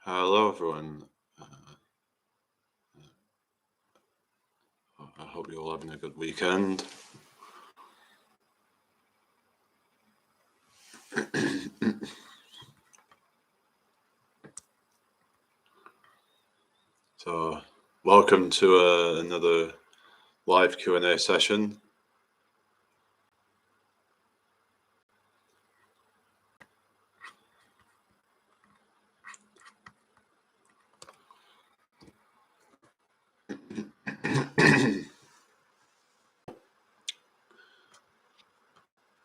Hello, everyone. I hope you're all having a good weekend. So, welcome to another live Q&A session.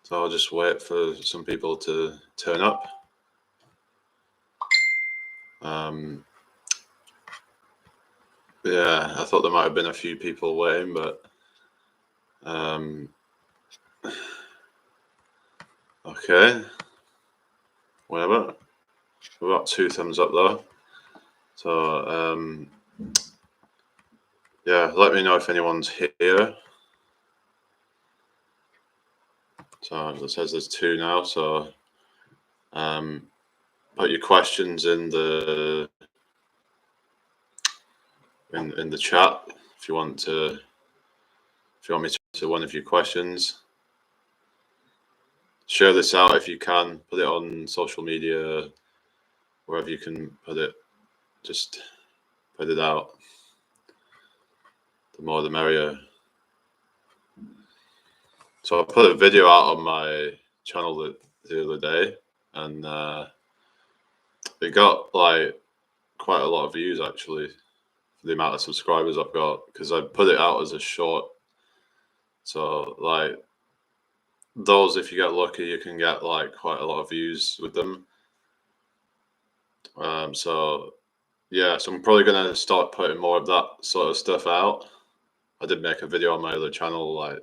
So I'll just wait for some people to turn up. Yeah, I thought there might have been a few people waiting, but okay, whatever. We've got 2 thumbs up though. So yeah, let me know if anyone's here. So it says there's 2 now. So put your questions in the chat if you want me to answer one of your questions. Share this out if you can. Put it on social media, wherever you can put it. Just put it out. The more the merrier. So I put a video out on my channel the other day, and it got like quite a lot of views actually for the amount of subscribers I've got, because I put it out as a short. So like those, if you get lucky, you can get like quite a lot of views with them. So yeah, so I'm probably gonna start putting more of that sort of stuff out. I did make a video on my other channel, like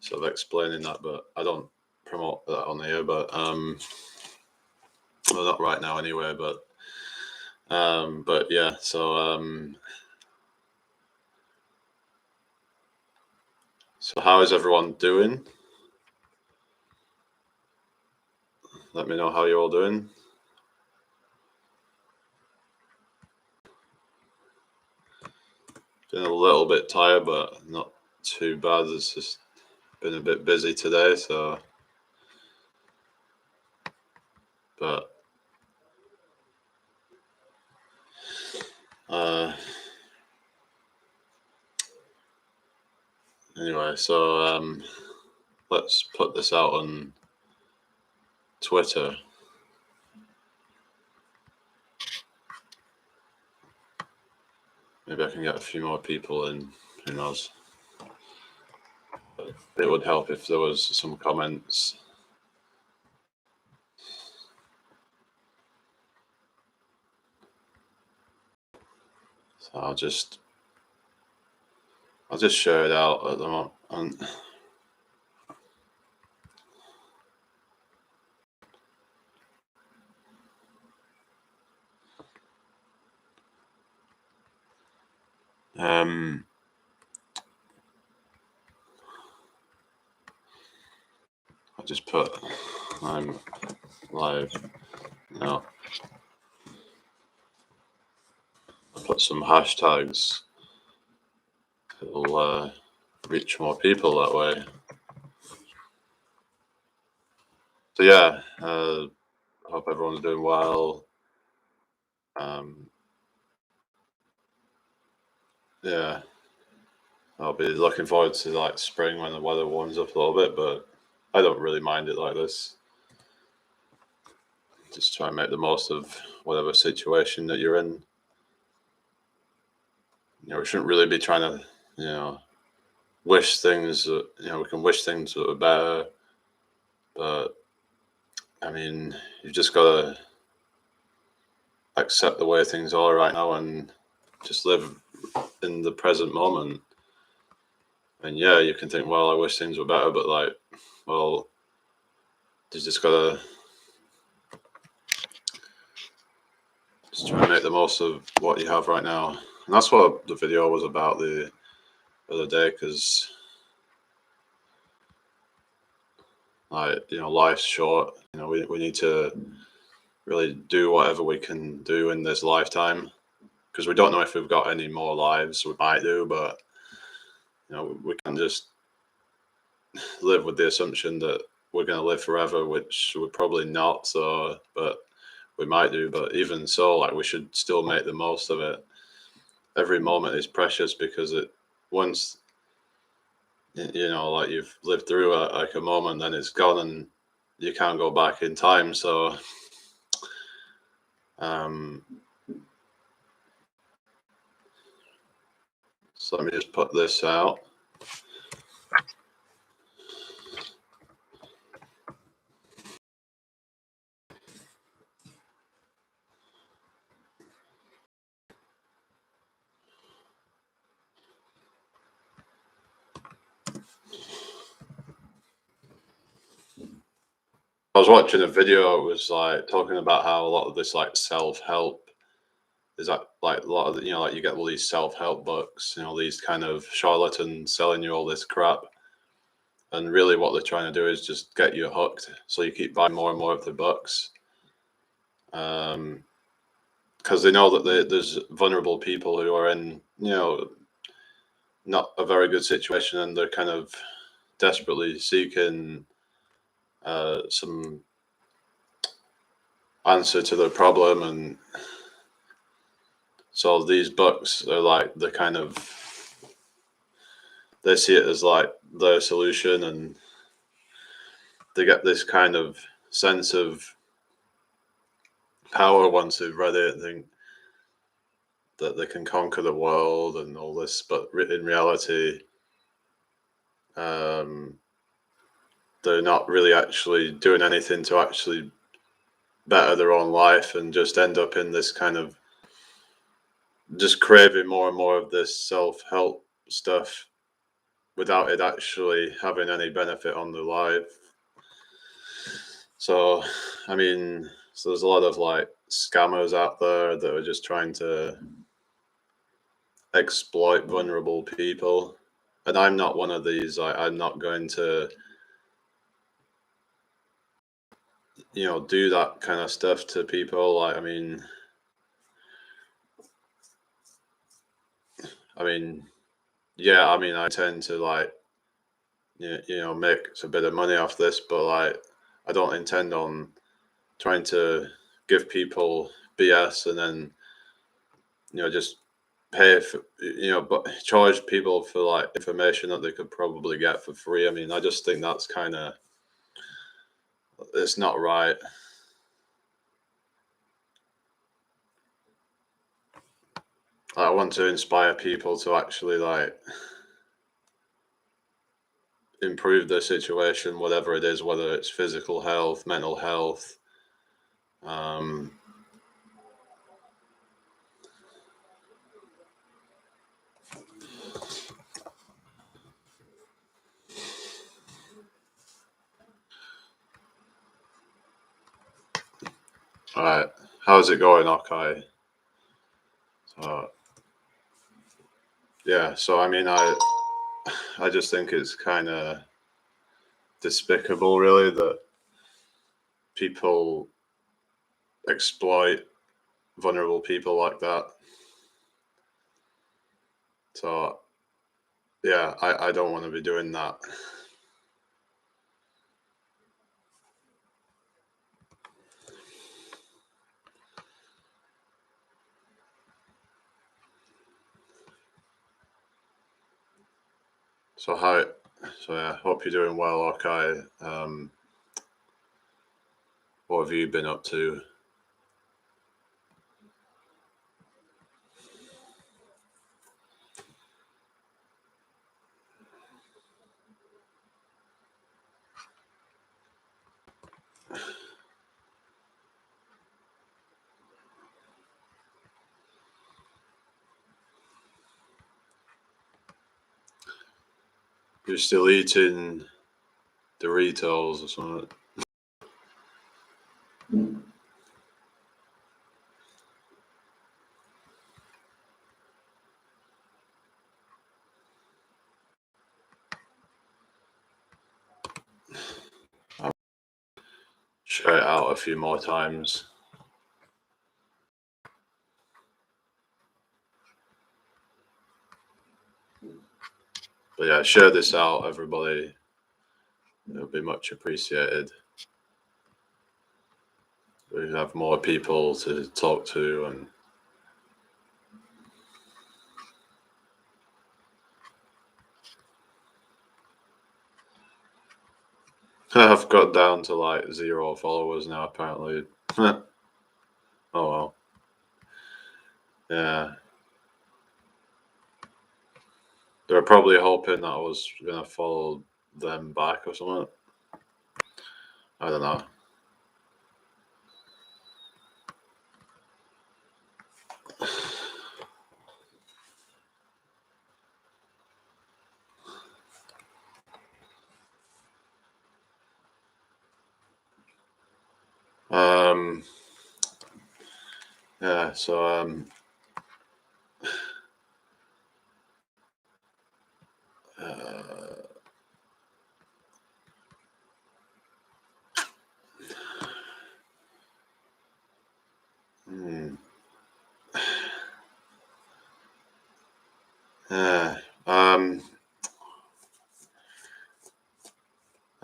sort of explaining that, but I don't promote that on here. But well, not right now anyway. But yeah. So so how is everyone doing? Let me know how you're all doing. Been a little bit tired, but not too bad. It's just been a bit busy today, so. But anyway, so let's put this out on Twitter. Maybe I can get a few more people in. Who knows? But it would help if there was some comments. So I'll just share it out at the moment. I just put I'm live now. I put some hashtags. It'll reach more people that way. So yeah, I hope everyone's doing well. Yeah, I'll be looking forward to like spring when the weather warms up a little bit, but I don't really mind it like this. Just try and make the most of whatever situation that you're in. We shouldn't really be trying to, wish things. We can wish things that were better, but I mean, you've just got to accept the way things are right now and just live in the present moment. And yeah, you can think, well, I wish things were better, but like, well, you just gotta just try and make the most of what you have right now. And that's what the video was about the other day, because like, life's short. We need to really do whatever we can do in this lifetime, because we don't know if we've got any more lives. We might do, but we can't just live with the assumption that we're going to live forever, which we're probably not. So, but we might do. But even so, like, we should still make the most of it. Every moment is precious, because once like you've lived through a moment, then it's gone and you can't go back in time. So so let me just put this out. I was watching a video. It was like talking about how a lot of this like self-help is that like a lot of like you get all these self-help books, these kind of charlatans selling you all this crap, and really what they're trying to do is just get you hooked, so you keep buying more and more of the books, because they know that there's vulnerable people who are in not a very good situation, and they're kind of desperately seeking some answer to their problem. And so these books are like they see it as like their solution, and they get this kind of sense of power once they've read it, think that they can conquer the world and all this. But in reality, they're not really actually doing anything to actually better their own life, and just end up in this kind of just craving more and more of this self-help stuff without it actually having any benefit on their life. So, I mean, so there's a lot of like scammers out there that are just trying to exploit vulnerable people. And I'm not one of these. I'm not going to, do that kind of stuff to people. Like, I mean, yeah, I tend to like, make a bit of money off this, but like, I don't intend on trying to give people BS and then, just pay for, but charge people for like information that they could probably get for free. I mean, I just think that's it's not right. I want to inspire people to actually like improve their situation, whatever it is, whether it's physical health, mental health. All right, how's it going, Okay? Yeah, so I mean, I just think it's kind of despicable, really, that people exploit vulnerable people like that. So yeah, I don't want to be doing that. So yeah, hope you're doing well, Okay. What have you been up to? You're still eating Doritos or something? I'll share it out a few more times. But yeah, share this out, everybody. It would be much appreciated. We have more people to talk to, and I've got down to like 0 followers now, apparently. Oh well. Yeah. They were probably hoping that I was gonna follow them back or something. I don't know. Um. Yeah. So Uh, hmm. Yeah. I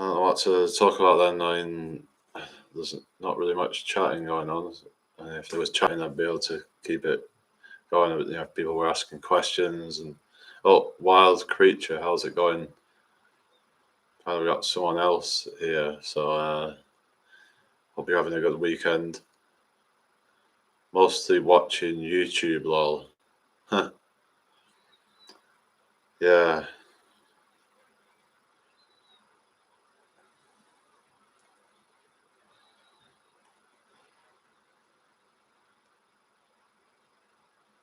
don't know what to talk about then. I mean, there's not really much chatting going on. And if there was chatting, I'd be able to keep it going. But, people were asking questions and, oh, wild creature, how's it going? Finally got someone else here, so hope you're having a good weekend. Mostly watching YouTube, lol. Yeah.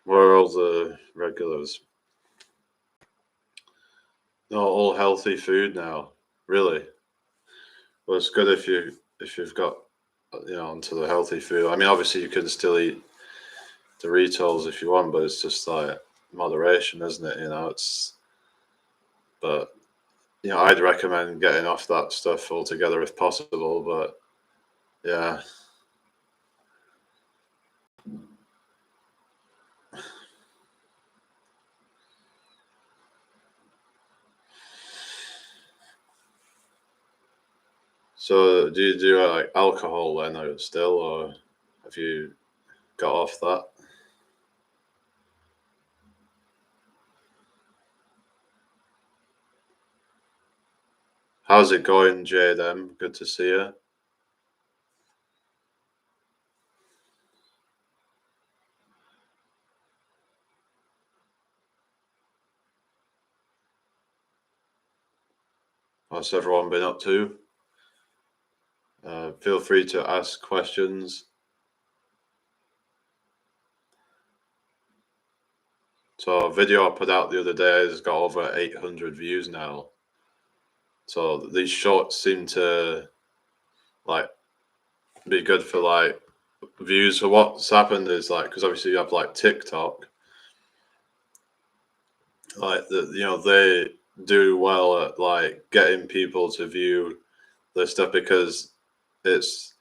Where are all the regulars? No, all healthy food now. Really? Well, it's good if you've got onto the healthy food. I mean, obviously you can still eat Doritos if you want, but it's just like moderation, isn't it? But I'd recommend getting off that stuff altogether if possible. But yeah, so do you do like alcohol then, or still, or have you got off that? How's it going, JDM? Good to see you. What's everyone been up to? Feel free to ask questions. So a video I put out the other day has got over 800 views now. So these shorts seem to like be good for like views. So what's happened is like, because obviously you have like TikTok, like they do well at like getting people to view their stuff because it's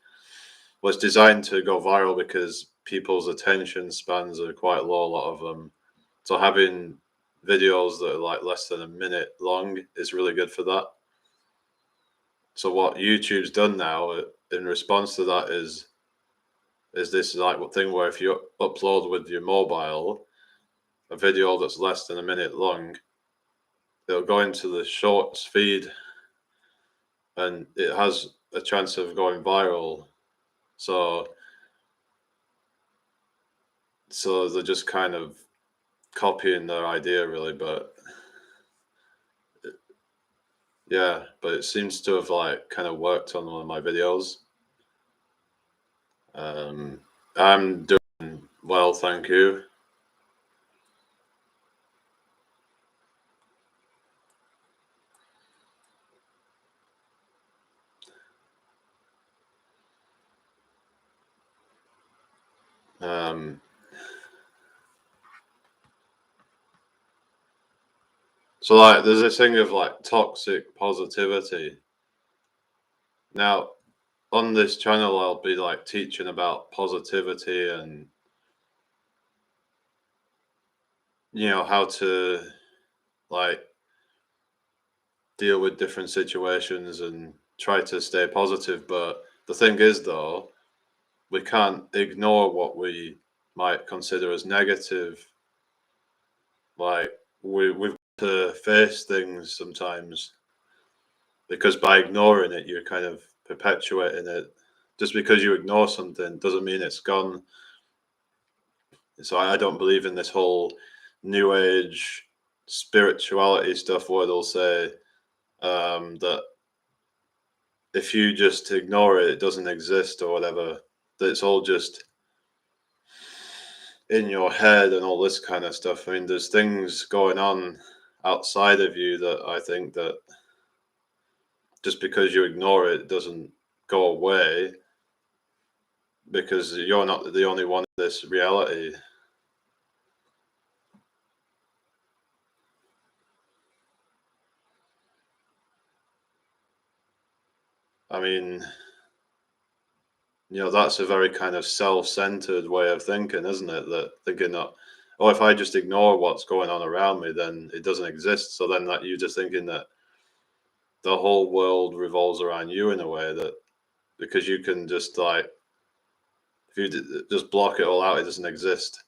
was designed to go viral because people's attention spans are quite low, a lot of them. So having videos that are like less than a minute long is really good for that. So what YouTube's done now in response to that is this like thing where if you upload with your mobile a video that's less than a minute long, it'll go into the shorts feed and it has a chance of going viral. So they're just kind of copying their idea really, but yeah, but it seems to have like kind of worked on one of my videos. I'm doing well, thank you. Um, so like, there's this thing of like toxic positivity. Now, on this channel, I'll be like teaching about positivity and how to like deal with different situations and try to stay positive. But the thing is, though, we can't ignore what we might consider as negative. Like we've got to face things sometimes, because by ignoring it, you're kind of perpetuating it. Just because you ignore something doesn't mean it's gone. So I don't believe in this whole new age spirituality stuff where they'll say that if you just ignore it, it doesn't exist or whatever. That it's all just in your head and all this kind of stuff. I mean, there's things going on outside of you that I think that just because you ignore it doesn't go away, because you're not the only one in this reality. I mean, that's a very kind of self-centered way of thinking, isn't it? That thinking that, oh, if I just ignore what's going on around me, then it doesn't exist. So then that you're just thinking that the whole world revolves around you in a way, that because you can just like, if you just block it all out, it doesn't exist.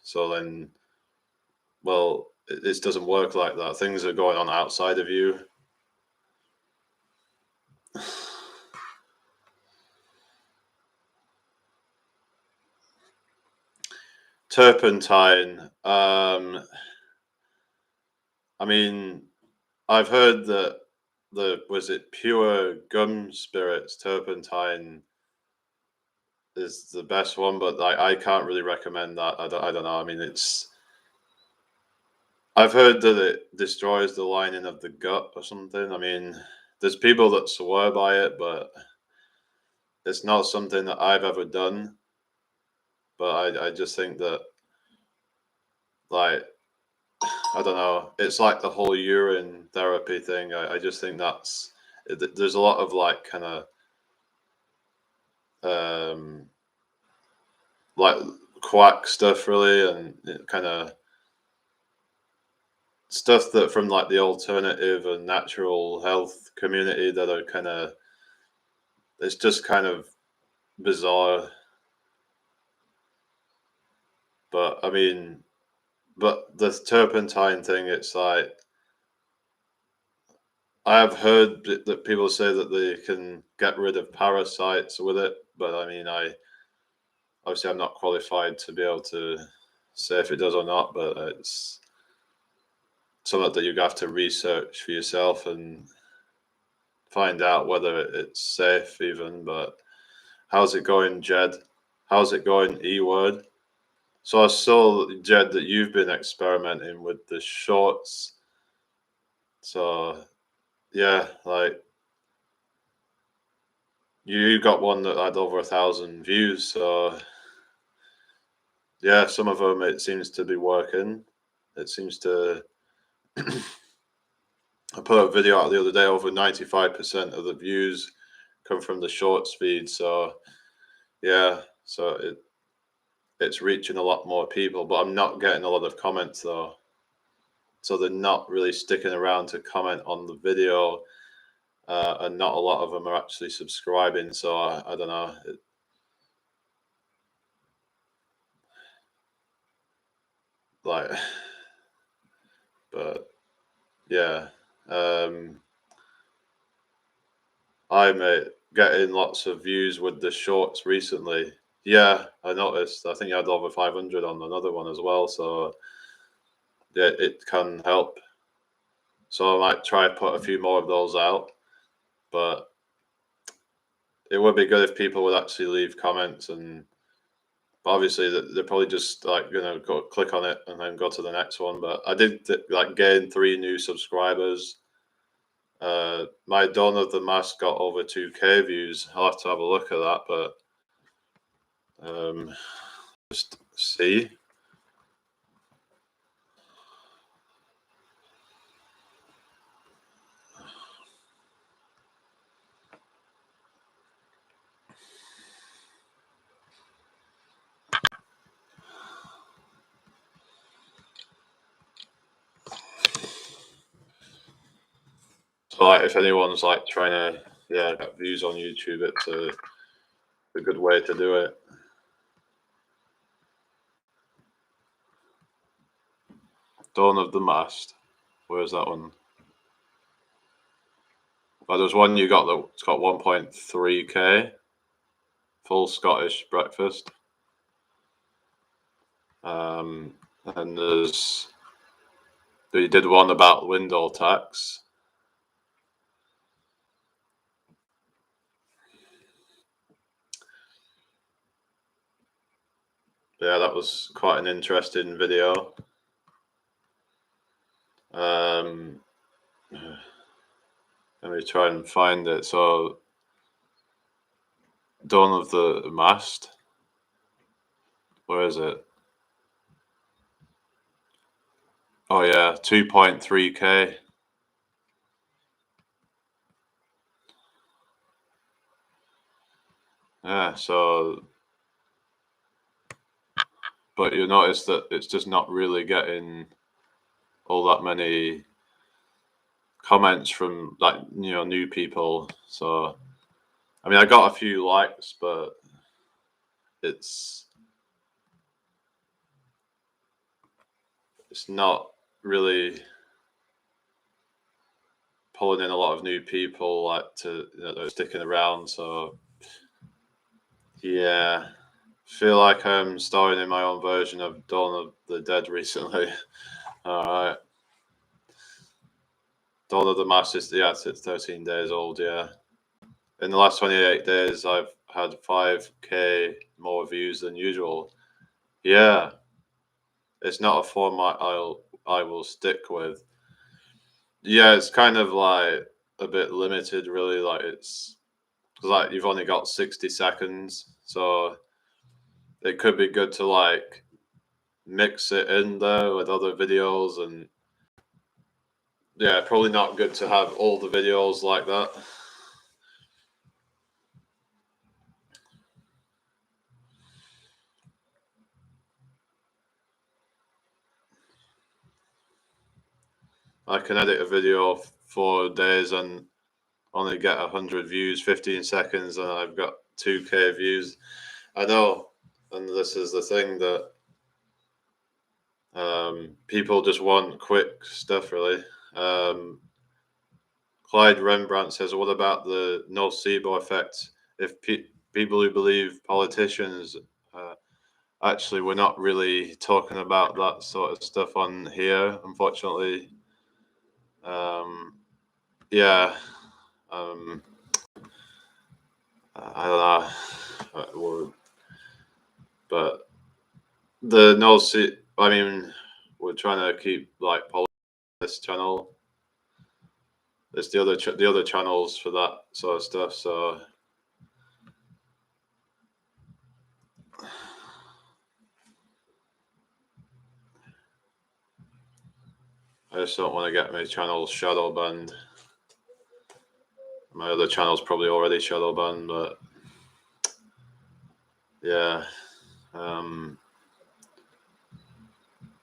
So then, well, it doesn't work like that. Things are going on outside of you. Turpentine. I mean, I've heard that was it pure gum spirits, turpentine is the best one, but I can't really recommend that. I don't know. I mean, I've heard that it destroys the lining of the gut or something. I mean, there's people that swear by it, but it's not something that I've ever done. But I just think that, like, I don't know. It's like the whole urine therapy thing. I just think there's a lot of like kind of um like quack stuff really, and kind of stuff that from like the alternative and natural health community that are kind of, it's just kind of bizarre. But I mean, but the turpentine thing, it's like I have heard that people say that they can get rid of parasites with it, but I mean, obviously I'm not qualified to be able to say if it does or not, but it's something that you have to research for yourself and find out whether it's safe even. But how's it going, Jed? How's it going, E-word? So I saw, Jed, that you've been experimenting with the shorts. So yeah, like you got one that had over 1,000 views. So yeah, some of them it seems to be working. It seems to. I put a video out the other day. Over 95% of the views come from the shorts feed. So yeah, so it's reaching a lot more people, but I'm not getting a lot of comments though. So they're not really sticking around to comment on the video, and not a lot of them are actually subscribing. So I don't know. Like, but yeah, I'm getting lots of views with the shorts recently. Yeah, I noticed. I think you had over 500 on another one as well. So yeah, it can help. So I might try and put a few more of those out. But it would be good if people would actually leave comments, and obviously they're probably just like gonna go click on it and then go to the next one. But I did like gain 3 new subscribers. My Dawn of the Mask got over 2K views. I'll have to have a look at that, but just see. So like, if anyone's like trying to get views on YouTube, it's a good way to do it. Dawn of the Mast. Where's that one? Oh, there's one you got that it's got 1.3K. Full Scottish breakfast. And you did one about window tax. Yeah, that was quite an interesting video. Let me try and find it. So, Dawn of the Mast. Where is it? Oh yeah, 2.3K. Yeah, so, but you notice that it's just not really getting all that many comments from like new people. So I mean, I got a few likes, but it's not really pulling in a lot of new people like to that are sticking around. So yeah, feel like I'm starring in my own version of Dawn of the Dead recently. All right. Dawn of the Mass is it's 13 days old. Yeah, in the last 28 days, I've had 5K more views than usual. Yeah, it's not a format I will stick with. Yeah, it's kind of like a bit limited, really. Like it's like you've only got 60 seconds, so it could be good to like mix it in there with other videos, and yeah, probably not good to have all the videos like that. I can edit a video for days and only get 100 views, 15 seconds, and I've got 2K views. I know, and this is the thing that people just want quick stuff, really. Clyde Rembrandt says, "What about the nocebo effect? If people who believe politicians, actually, we're not really talking about that sort of stuff on here, unfortunately. Yeah, um, I don't know, but the nocebo. I mean, we're trying to keep like this channel. There's the other channels for that sort of stuff. So I just don't want to get my channel shadow banned. My other channel's probably already shadow banned, but yeah.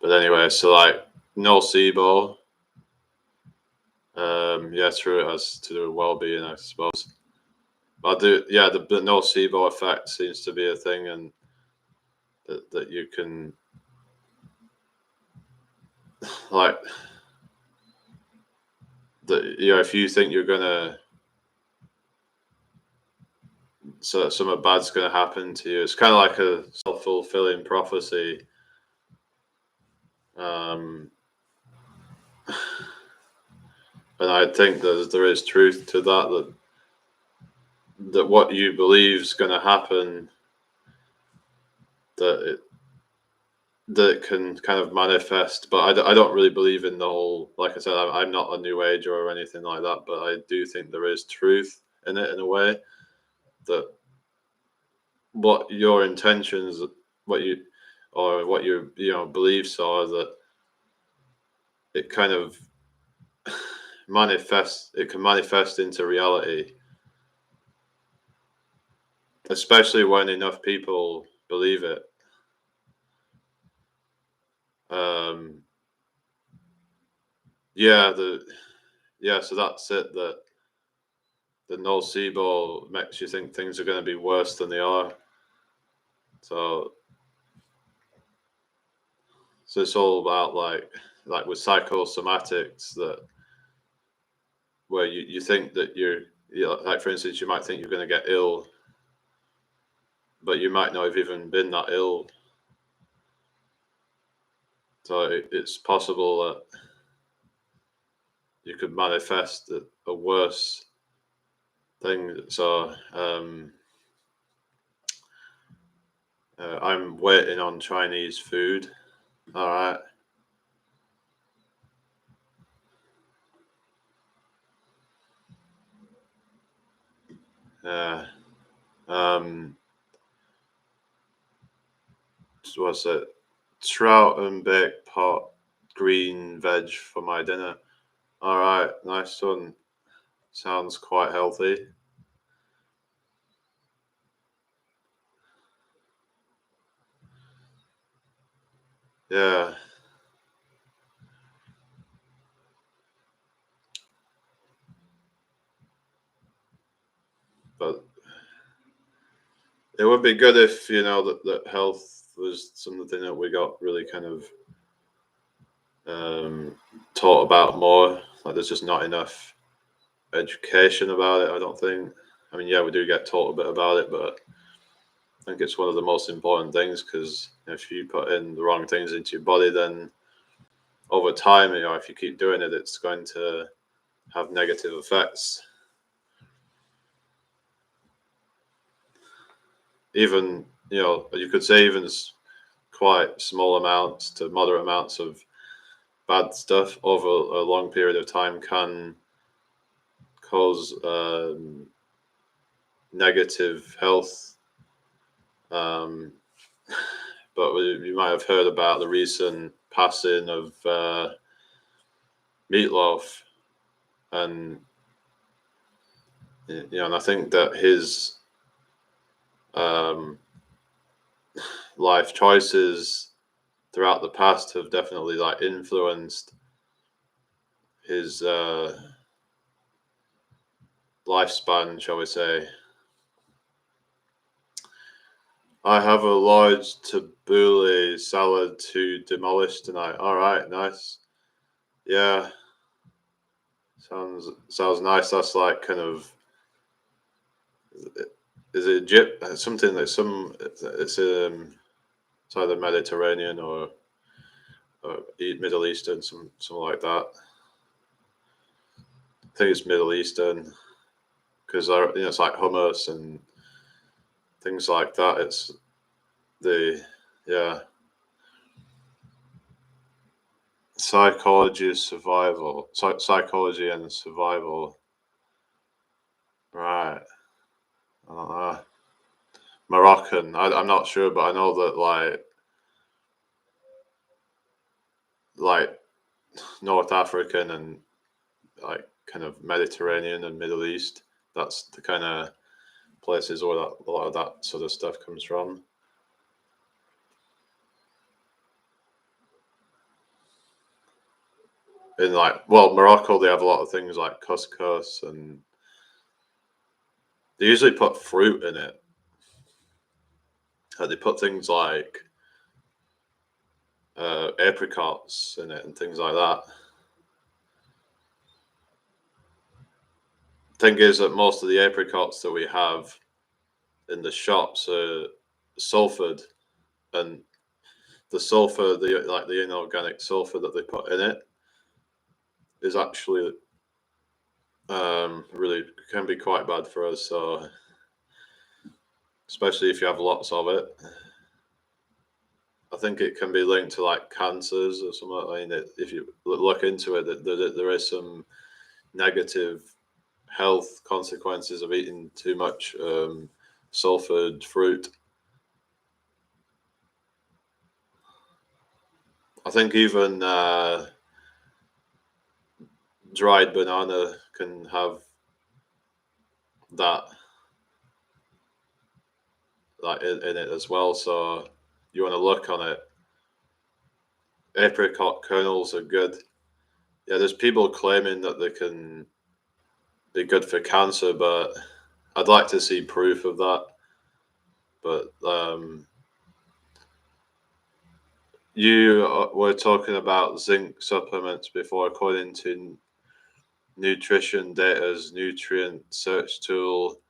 But anyway, so like nocebo. Yeah, true. It has to do with well-being, I suppose. But the nocebo effect seems to be a thing, and that you can like that. If you think you're gonna something bad's gonna happen to you, it's kind of like a self-fulfilling prophecy. And I think there is truth to that what you believe is going to happen, that it can kind of manifest. But I don't really believe in the whole, like I said, I'm not a new ager or anything like that, but I do think there is truth in it in a way, that what your intentions, what your beliefs are, that it kind of it can manifest into reality, especially when enough people believe it. Yeah, yeah, so that's it. That the nocebo makes you think things are going to be worse than they are. So, so it's all about like with psychosomatics, that where you think that like, for instance, you might think you're going to get ill, but you might not have even been that ill. So it's possible that you could manifest a worse thing. So I'm waiting on Chinese food. All right. Yeah. What's it? Trout and baked pot, green veg for my dinner. All right, nice one. Sounds quite healthy. Yeah, but it would be good if that health was something that we got really kind of taught about more. Like there's just not enough education about it, I don't think. I mean, yeah, we do get taught a bit about it, but I think it's one of the most important things, because if you put in the wrong things into your body, then over time, if you keep doing it, it's going to have negative effects. Even, you could say even quite small amounts to moderate amounts of bad stuff over a long period of time can cause negative health. But you might have heard about the recent passing of Meatloaf, and and I think that his um, life choices throughout the past have definitely like influenced his lifespan, shall we say. I have a large tabbouleh salad to demolish tonight. All right, nice. Yeah, sounds nice. That's like kind of, is it something like it's either Mediterranean or Middle Eastern, something like that. I think it's Middle Eastern, because it's like hummus and things like that. It's the yeah psychology psychology and survival. Right. I don't know. Moroccan. I'm not sure, but I know that like North African and like kind of Mediterranean and Middle East. That's the kind of places where a lot of that sort of stuff comes from. In Morocco, they have a lot of things like couscous, and they usually put fruit in it. They put things like apricots in it and things like that. Thing is that most of the apricots that we have in the shops are sulfured, and the sulfur, the inorganic sulfur that they put in it, is actually really can be quite bad for us. So especially if you have lots of it, I think it can be linked to like cancers or something. I mean, if you look into it, there is some negative health consequences of eating too much sulfured fruit. I think even dried banana can have that in it as well. So you want to look on it. Apricot kernels are good yeah, there's people claiming that they can be good for cancer, but I'd like to see proof of that. But you were talking about zinc supplements before. According to Nutrition Data's nutrient search tool,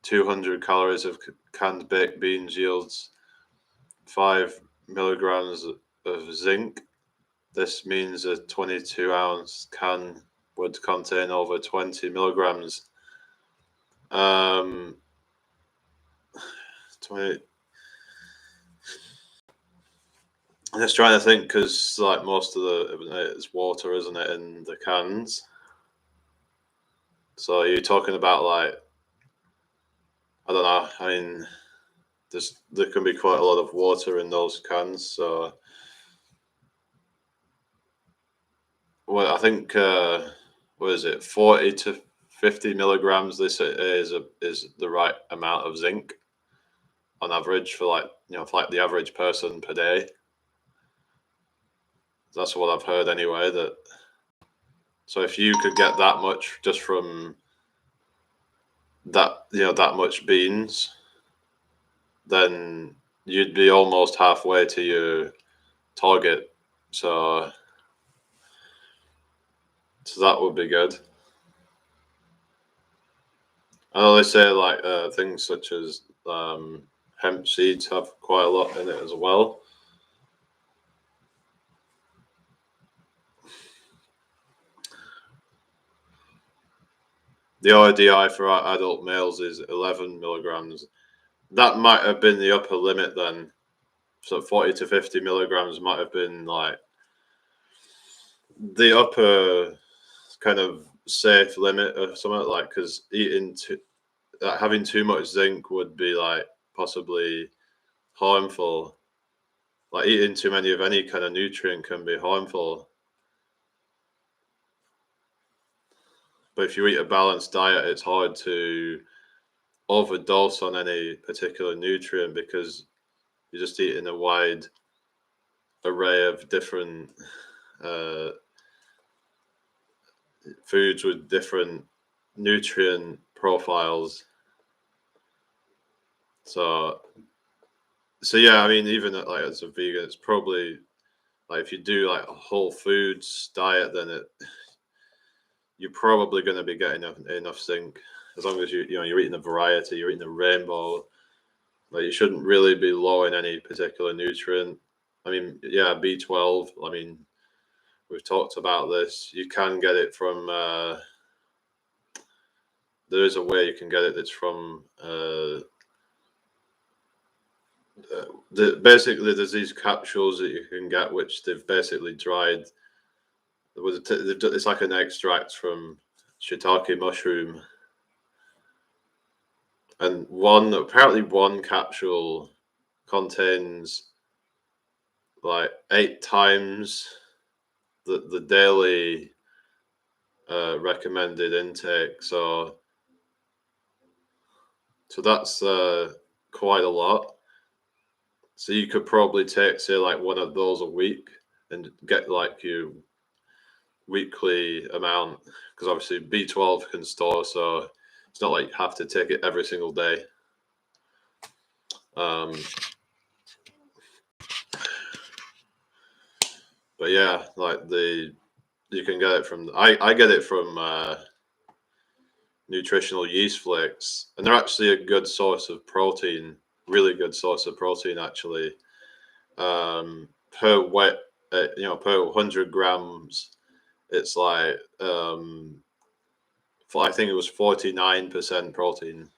200 calories of canned baked beans yields 5 milligrams of zinc. This means a 22-ounce can would contain over 20 milligrams. 20. I'm just trying to think, because like most of it's water, isn't it, in the cans? So you're talking about like, I don't know. I mean, there can be quite a lot of water in those cans. So, well, I think what is it, 40 to 50 milligrams? This is the right amount of zinc on average for for like the average person per day. That's what I've heard anyway. So if you could get that much just from that much beans, then you'd be almost halfway to your target. So that would be good. I know they say like things such as hemp seeds have quite a lot in it as well. The RDI for adult males is 11 milligrams. That might have been the upper limit then. So 40 to 50 milligrams might have been like the upper kind of safe limit or something, like, because having too much zinc would be like possibly harmful. Like eating too many of any kind of nutrient can be harmful. But if you eat a balanced diet, it's hard to overdose on any particular nutrient because you're just eating a wide array of different uh, foods with different nutrient profiles. So yeah, I mean, even like as a vegan, it's probably like if you do like a whole foods diet, then you're probably going to be getting enough zinc, as long as you're eating a variety, you're eating a rainbow. Like you shouldn't really be low in any particular nutrient. I mean, yeah, B12. I mean, we've talked about this. You can get it from. There is a way you can get it that's from. Basically, there's these capsules that you can get, which they've basically dried. It's like an extract from shiitake mushroom, and apparently one capsule contains like 8 times the daily recommended intake. So that's quite a lot. So you could probably take, say, like one of those a week and get like your weekly amount, because obviously B12 can store, so it's not like you have to take it every single day. But yeah, like you can get it from, I get it from nutritional yeast flakes, and they're actually a good source of protein, really good source of protein actually. Per weight, per 100 grams, it's like I think it was 49% protein.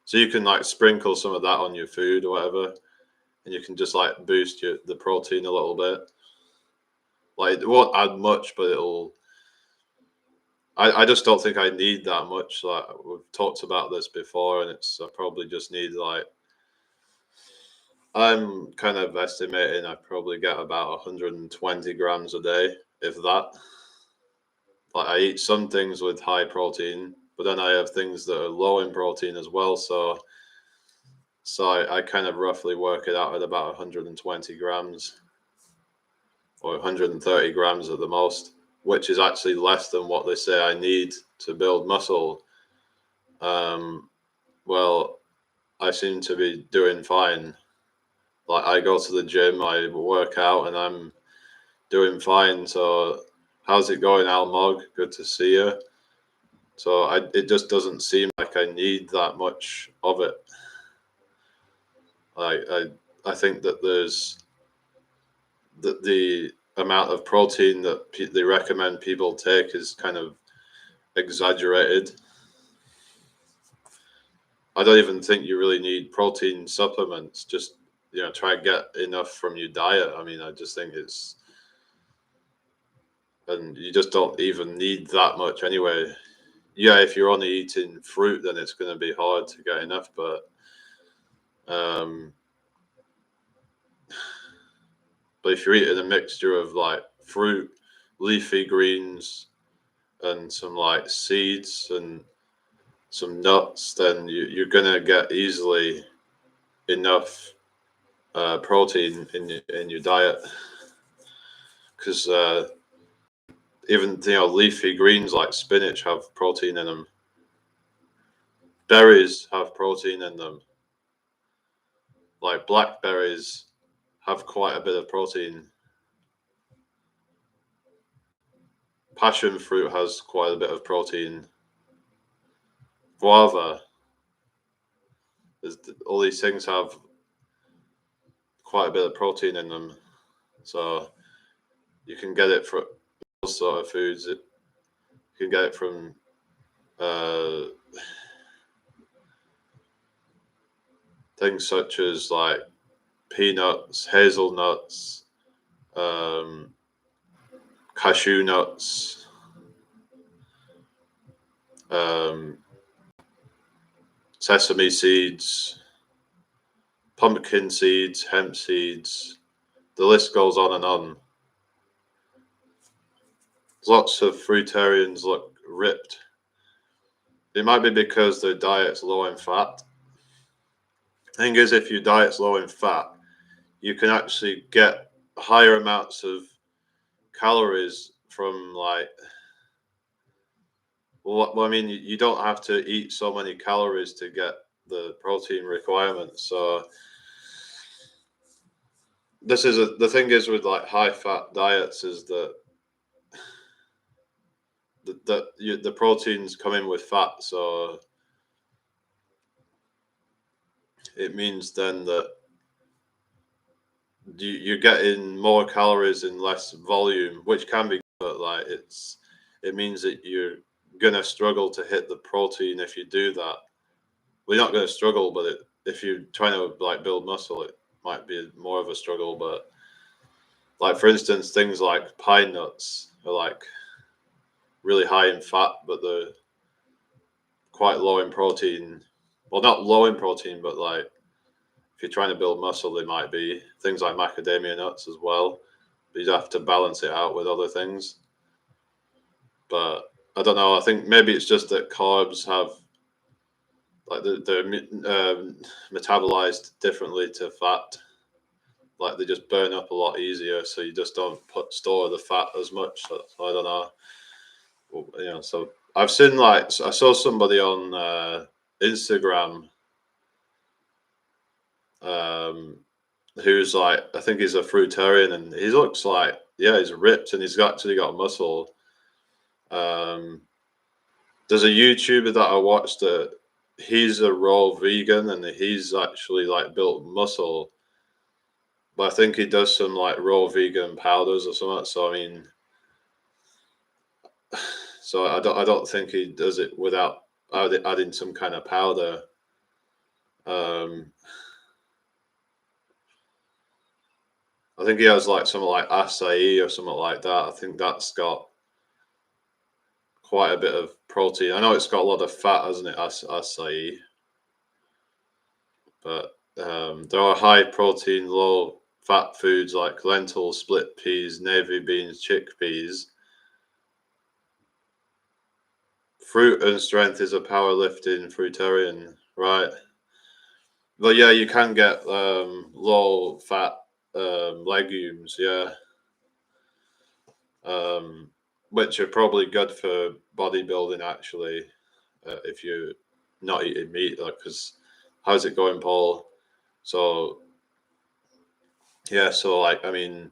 So you can like sprinkle some of that on your food or whatever, and you can just like boost the protein a little bit. Like it won't add much, but I just don't think I need that much. Like we've talked about this before, and I probably just need like, I'm kind of estimating I probably get about 120 grams a day, if that. Like I eat some things with high protein, but then I have things that are low in protein as well. So I kind of roughly work it out at about 120 grams or 130 grams at the most. which is actually less than what they say I need to build muscle, well, I seem to be doing fine. Like, I go to the gym, I work out, and I'm doing fine. So how's it going, Almog? Good to see you. So it just doesn't seem like I need that much of it. I think that there's the amount of protein that they recommend people take is kind of exaggerated. I don't even think you really need protein supplements. Just, try and get enough from your diet. I mean, I just think and you just don't even need that much anyway. Yeah, if you're only eating fruit, then it's going to be hard to get enough. But if you're eating a mixture of like fruit, leafy greens, and some like seeds and some nuts, then you're going to get easily enough protein in your diet. Because even leafy greens like spinach have protein in them. Berries have protein in them. Like blackberries have quite a bit of protein. Passion fruit has quite a bit of protein. Guava. All these things have quite a bit of protein in them. So you can get it from all sort of foods. You can get it from things such as like peanuts, hazelnuts, cashew nuts, sesame seeds, pumpkin seeds, hemp seeds. The list goes on and on. Lots of fruitarians look ripped. It might be because their diet's low in fat. Thing is, if your diet's low in fat, you can actually get higher amounts of calories from I mean, you don't have to eat so many calories to get the protein requirements. So the thing is with like high fat diets is that the proteins come in with fat. So it means then that you're getting more calories in less volume, which can be good, but it means that you're gonna struggle to hit the protein if you do that. Well, you're not gonna struggle, but if you're trying to like build muscle, it might be more of a struggle. But like, for instance, things like pine nuts are like really high in fat, but they're quite low in protein. Well, not low in protein, but like if you're trying to build muscle, they might be. Things like macadamia nuts as well. But you'd have to balance it out with other things. But I don't know. I think maybe it's just that carbs have like they're metabolized differently to fat. Like they just burn up a lot easier, so you just don't store the fat as much. So I don't know. Well, so I've seen I saw somebody on Instagram who's like, I think he's a fruitarian, and he looks like, yeah, he's ripped and he's actually got muscle. There's a YouTuber that I watched that he's a raw vegan and he's actually like built muscle, but I think he does some like raw vegan powders or something. So I mean, so I don't think he does it without adding some kind of powder. I think he has like something like acai or something like that. I think that's got quite a bit of protein. I know it's got a lot of fat, hasn't it, acai? But there are high protein, low fat foods like lentils, split peas, navy beans, chickpeas. Fruit and strength is a powerlifting fruitarian, right? But yeah, you can get low fat legumes, yeah. which are probably good for bodybuilding actually, if you're not eating meat. Like, because how's it going, Paul? So yeah, so like I mean,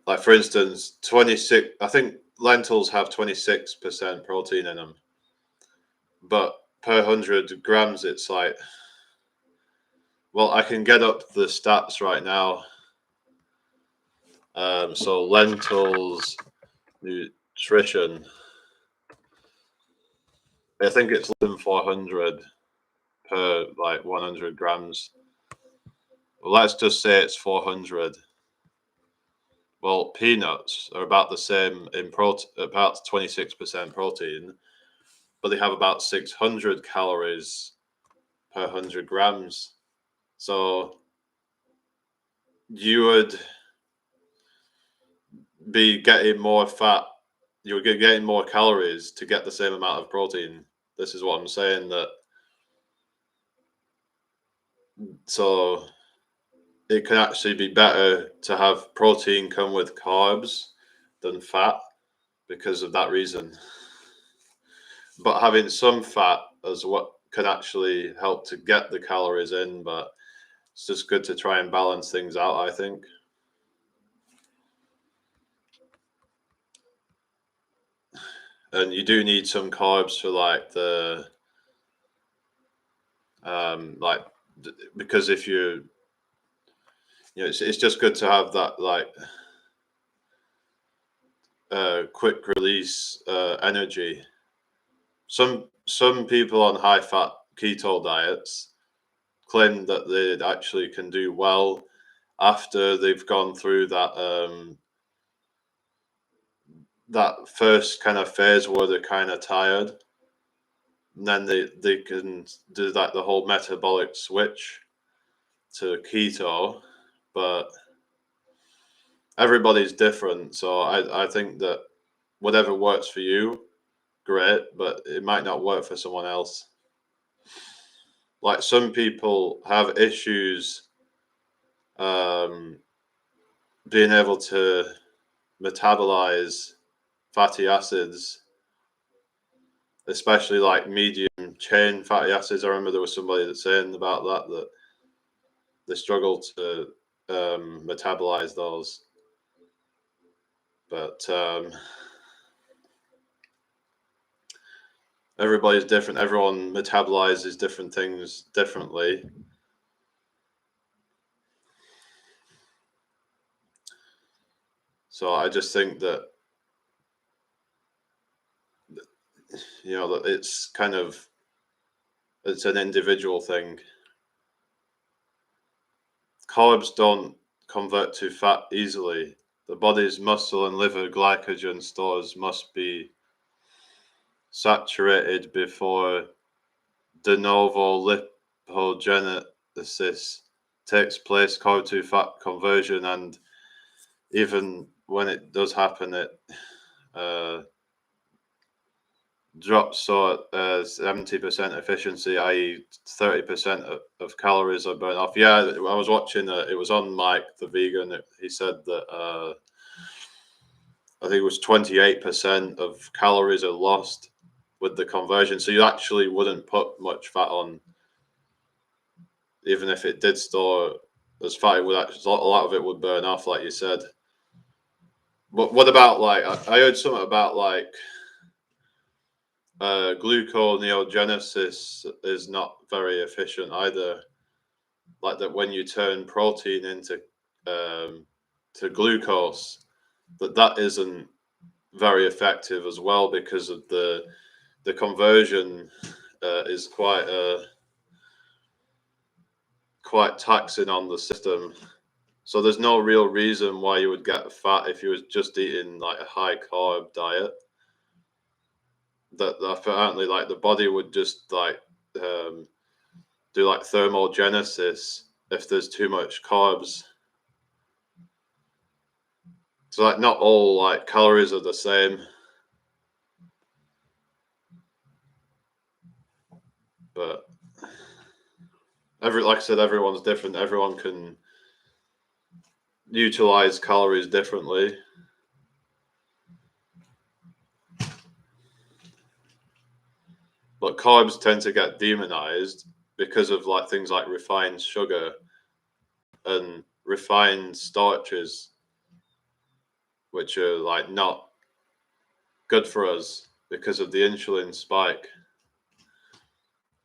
like for instance, 26. I think lentils have 26% protein in them, but per 100 grams, it's like, well, I can get up the stats right now. So lentils nutrition, I think it's less than 400 per like 100 grams. Well, let's just say it's 400. Well, peanuts are about the same in protein, about 26% protein, but they have about 600 calories per 100 grams. So you would be getting more fat, you're getting more calories to get the same amount of protein. This is what I'm saying, that so it can actually be better to have protein come with carbs than fat because of that reason. But having some fat as what can actually help to get the calories in, but it's just good to try and balance things out, I think. And you do need some carbs for like the like because if you it's just good to have that like quick release energy. Some people on high fat keto diets claim that they actually can do well after they've gone through that first kind of phase where they're kind of tired, and then they can do that the whole metabolic switch to keto. But everybody's different, so I think that whatever works for you, great, but it might not work for someone else. Like some people have issues um, being able to metabolize fatty acids, especially like medium chain fatty acids. I remember there was somebody that's saying about that they struggle to metabolize those. But everybody's different. Everyone metabolizes different things differently. So I just think that that it's kind of it's an individual thing. Carbs don't convert to fat easily. The body's muscle and liver glycogen stores must be saturated before de novo lipogenesis takes place, carb to fat conversion, and even when it does happen, it uh, drops so at 70% efficiency, i.e. 30% of calories are burned off. Yeah, I was watching, it was on Mike the Vegan. He said that I think it was 28% of calories are lost with the conversion. So you actually wouldn't put much fat on, even if it did store as fat, it would actually, a lot of it would burn off, like you said. But what about like, I heard something about like, gluconeogenesis is not very efficient either. Like that when you turn protein into to glucose, that isn't very effective as well because of the conversion is quite taxing on the system. So there's no real reason why you would get fat if you was just eating like a high carb diet. That apparently like the body would just like do like thermogenesis if there's too much carbs. So like not all like calories are the same, but like I said, everyone's different. Everyone can utilize calories differently. but carbs tend to get demonized because of like things like refined sugar and refined starches, which are like not good for us because of the insulin spike.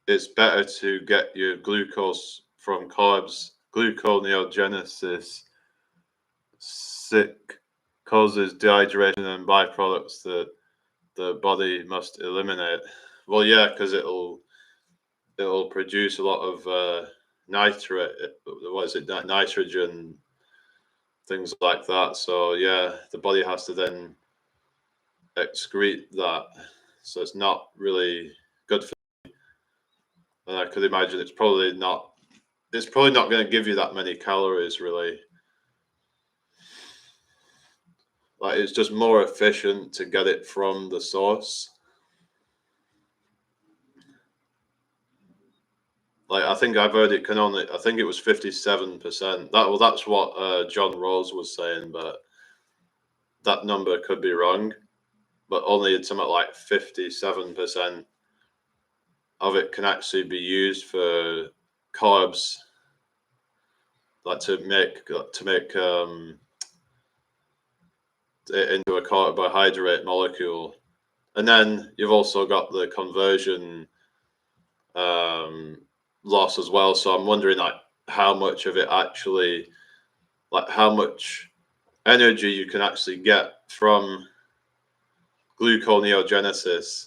It's better to get your glucose from carbs. Gluconeogenesis sick causes dehydration and byproducts that the body must eliminate. Well, yeah, because it'll produce a lot of nitrate. What is it? Nitrogen, things like that. So yeah, the body has to then excrete that. So it's not really good for. And I could imagine it's probably not. It's probably not going to give you that many calories, really. Like it's just more efficient to get it from the source. Like I think I've heard it can only. I think it was 57%. That's what John Rose was saying, but that number could be wrong. But only something like 57% of it can actually be used for carbs, like to make it into a carbohydrate molecule. And then you've also got the conversion loss as well. So I'm wondering like how much of it actually, like how much energy you can actually get from gluconeogenesis.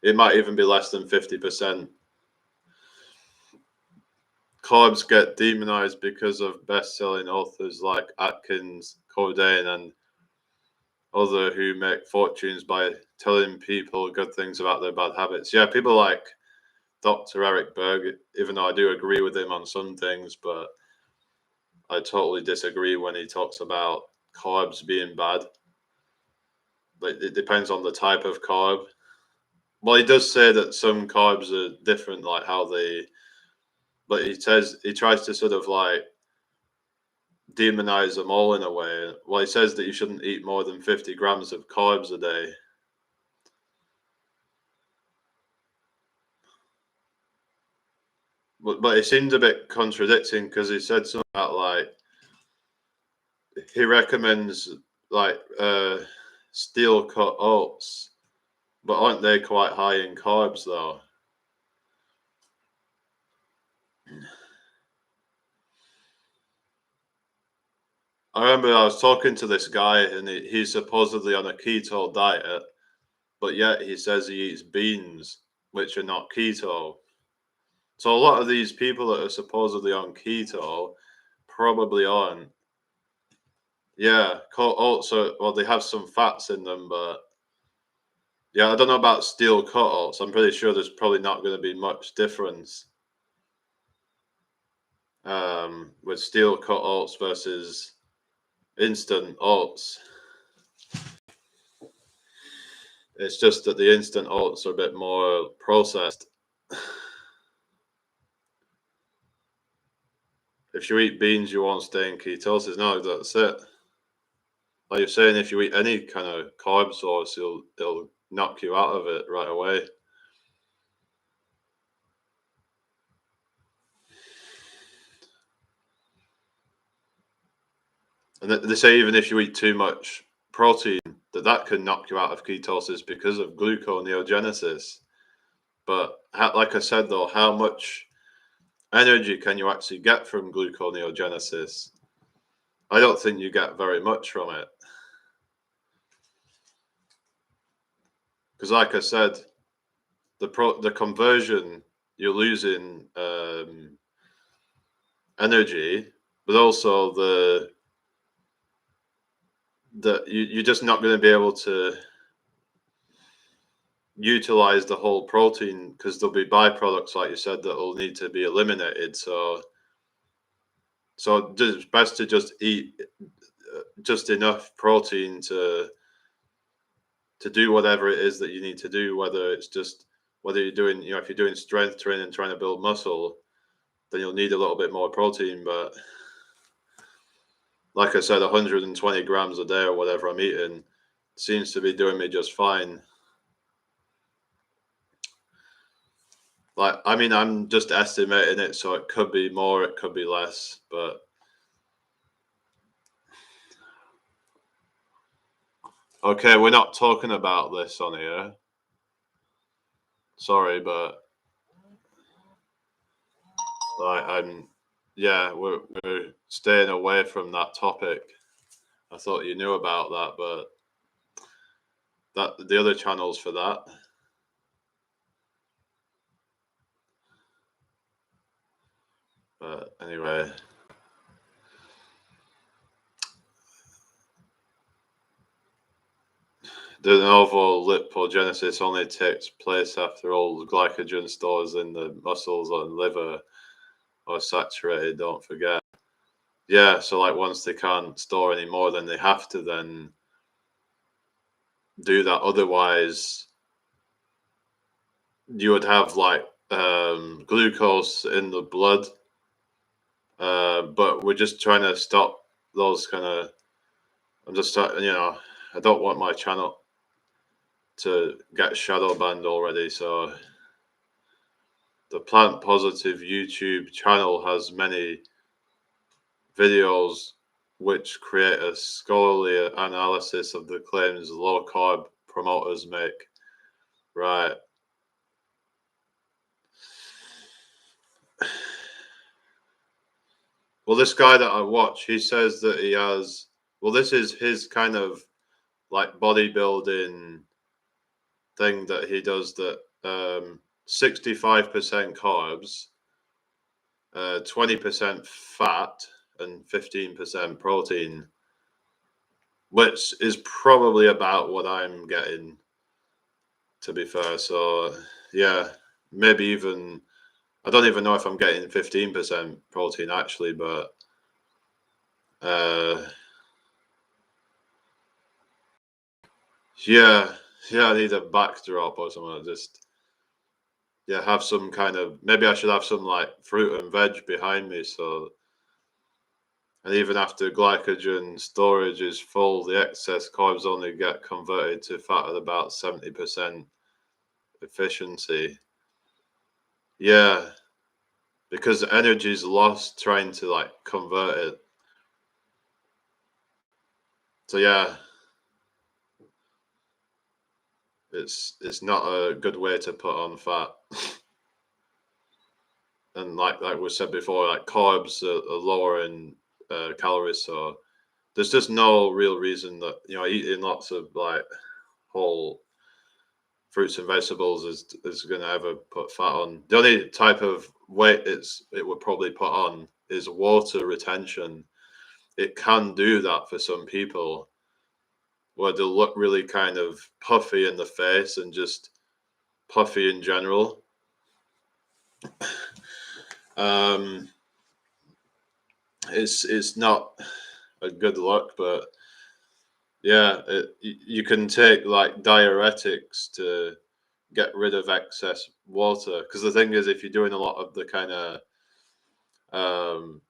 It might even be less than 50%. Carbs get demonized because of best-selling authors like Atkins, Cordain, and other who make fortunes by telling people good things about their bad habits. Yeah, people like Dr. Eric Berg, even though I do agree with him on some things, but I totally disagree when he talks about carbs being bad. Like it depends on the type of carb. Well, he does say that some carbs are different, like how they. But he says he tries to sort of like demonize them all in a way. Well, he says that you shouldn't eat more than 50 grams of carbs a day. But it seemed a bit contradicting because he said something about like he recommends like steel cut oats, but aren't they quite high in carbs though? I remember I was talking to this guy and he's supposedly on a keto diet, but yet he says he eats beans, which are not keto. So a lot of these people that are supposedly on keto probably aren't. Yeah, oats are, well, they have some fats in them, but yeah, I don't know about steel cut oats. I'm pretty sure there's probably not going to be much difference with steel cut oats versus instant oats. It's just that the instant oats are a bit more processed. If you eat beans, you won't stay in ketosis. No, that's it. Like you're saying, if you eat any kind of carb source, it'll knock you out of it right away. And they say even if you eat too much protein, that can knock you out of ketosis because of gluconeogenesis. But like I said, though, how much energy can you actually get from gluconeogenesis? I don't think you get very much from it. Because like I said, the conversion, you're losing energy, but also you're just not going to be able to utilize the whole protein because there'll be byproducts, like you said, that will need to be eliminated. So it's best to just eat just enough protein to do whatever it is that you need to do, whether you're doing, if you're doing strength training, trying to build muscle, then you'll need a little bit more protein. But like I said, 120 grams a day or whatever I'm eating seems to be doing me just fine. Like, I mean, I'm just estimating it, so it could be more, it could be less, but okay, we're not talking about this on here. Sorry, but like, we're staying away from that topic. I thought you knew about that, but the other channels for that. But anyway, the novel lipogenesis only takes place after all the glycogen stores in the muscles and liver are saturated. Don't forget. Yeah, so like once they can't store anymore, then they have to then do that. Otherwise, you would have like glucose in the blood. But we're just trying to stop those kind of. I'm just I don't want my channel to get shadow banned already. So the Plant Positive YouTube channel has many videos which create a scholarly analysis of the claims low carb promoters make. Right. Well, this guy that I watch, he says that he has. Well, this is his kind of like bodybuilding thing that he does. That 65% carbs, 20% fat, and 15% protein, which is probably about what I'm getting, to be fair. So yeah, maybe even I don't even know if I'm getting 15% protein actually, but uh, yeah, I need a backdrop or something. Just have some kind of, maybe I should have some like fruit and veg behind me. So, and even after glycogen storage is full, the excess carbs only get converted to fat at about 70% efficiency. Yeah, because energy is lost trying to like convert it. So yeah, it's not a good way to put on fat. And like we said before, like carbs are lower in calories, so there's just no real reason that eating lots of like whole fruits and vegetables is going to ever put fat on. The only type of weight it would probably put on is water retention. It can do that for some people, where they'll look really kind of puffy in the face and just puffy in general. Um, it's not a good look, but yeah, you can take like diuretics to get rid of excess water. Because the thing is, if you're doing a lot of the kind of um,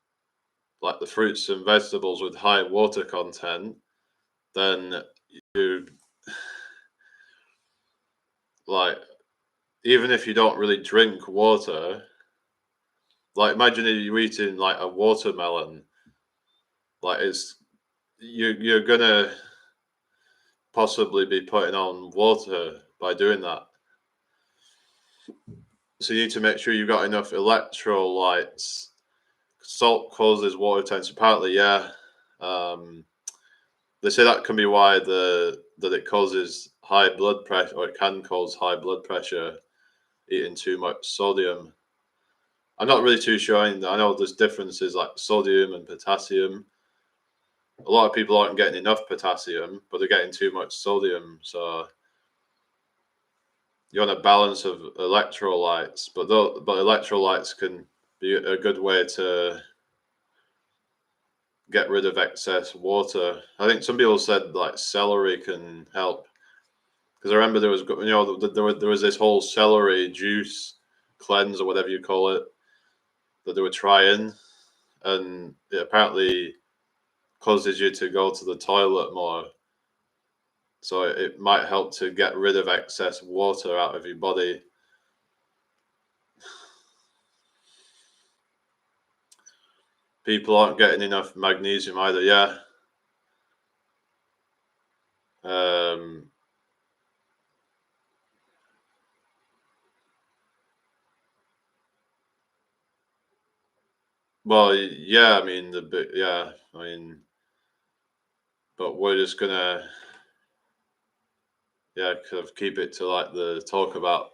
like the fruits and vegetables with high water content, then you like, even if you don't really drink water, like imagine if you're eating like a watermelon, like you're gonna possibly be putting on water by doing that. So you need to make sure you've got enough electrolytes. Salt causes water retention. Apparently, yeah. Um, they say that can be why that it causes high blood pressure, or it can cause high blood pressure eating too much sodium. I'm not really too sure. I know there's differences like sodium and potassium. A lot of people aren't getting enough potassium, but they're getting too much sodium. So you want a balance of electrolytes, but electrolytes can be a good way to get rid of excess water. I think some people said like celery can help, because I remember there was there was this whole celery juice cleanse or whatever you call it that they were trying, and it apparently causes you to go to the toilet more. So it might help to get rid of excess water out of your body. people aren't getting enough magnesium either. Yeah. Well, yeah. I mean, yeah. I mean, but we're just gonna, yeah, kind of keep it to like the talk about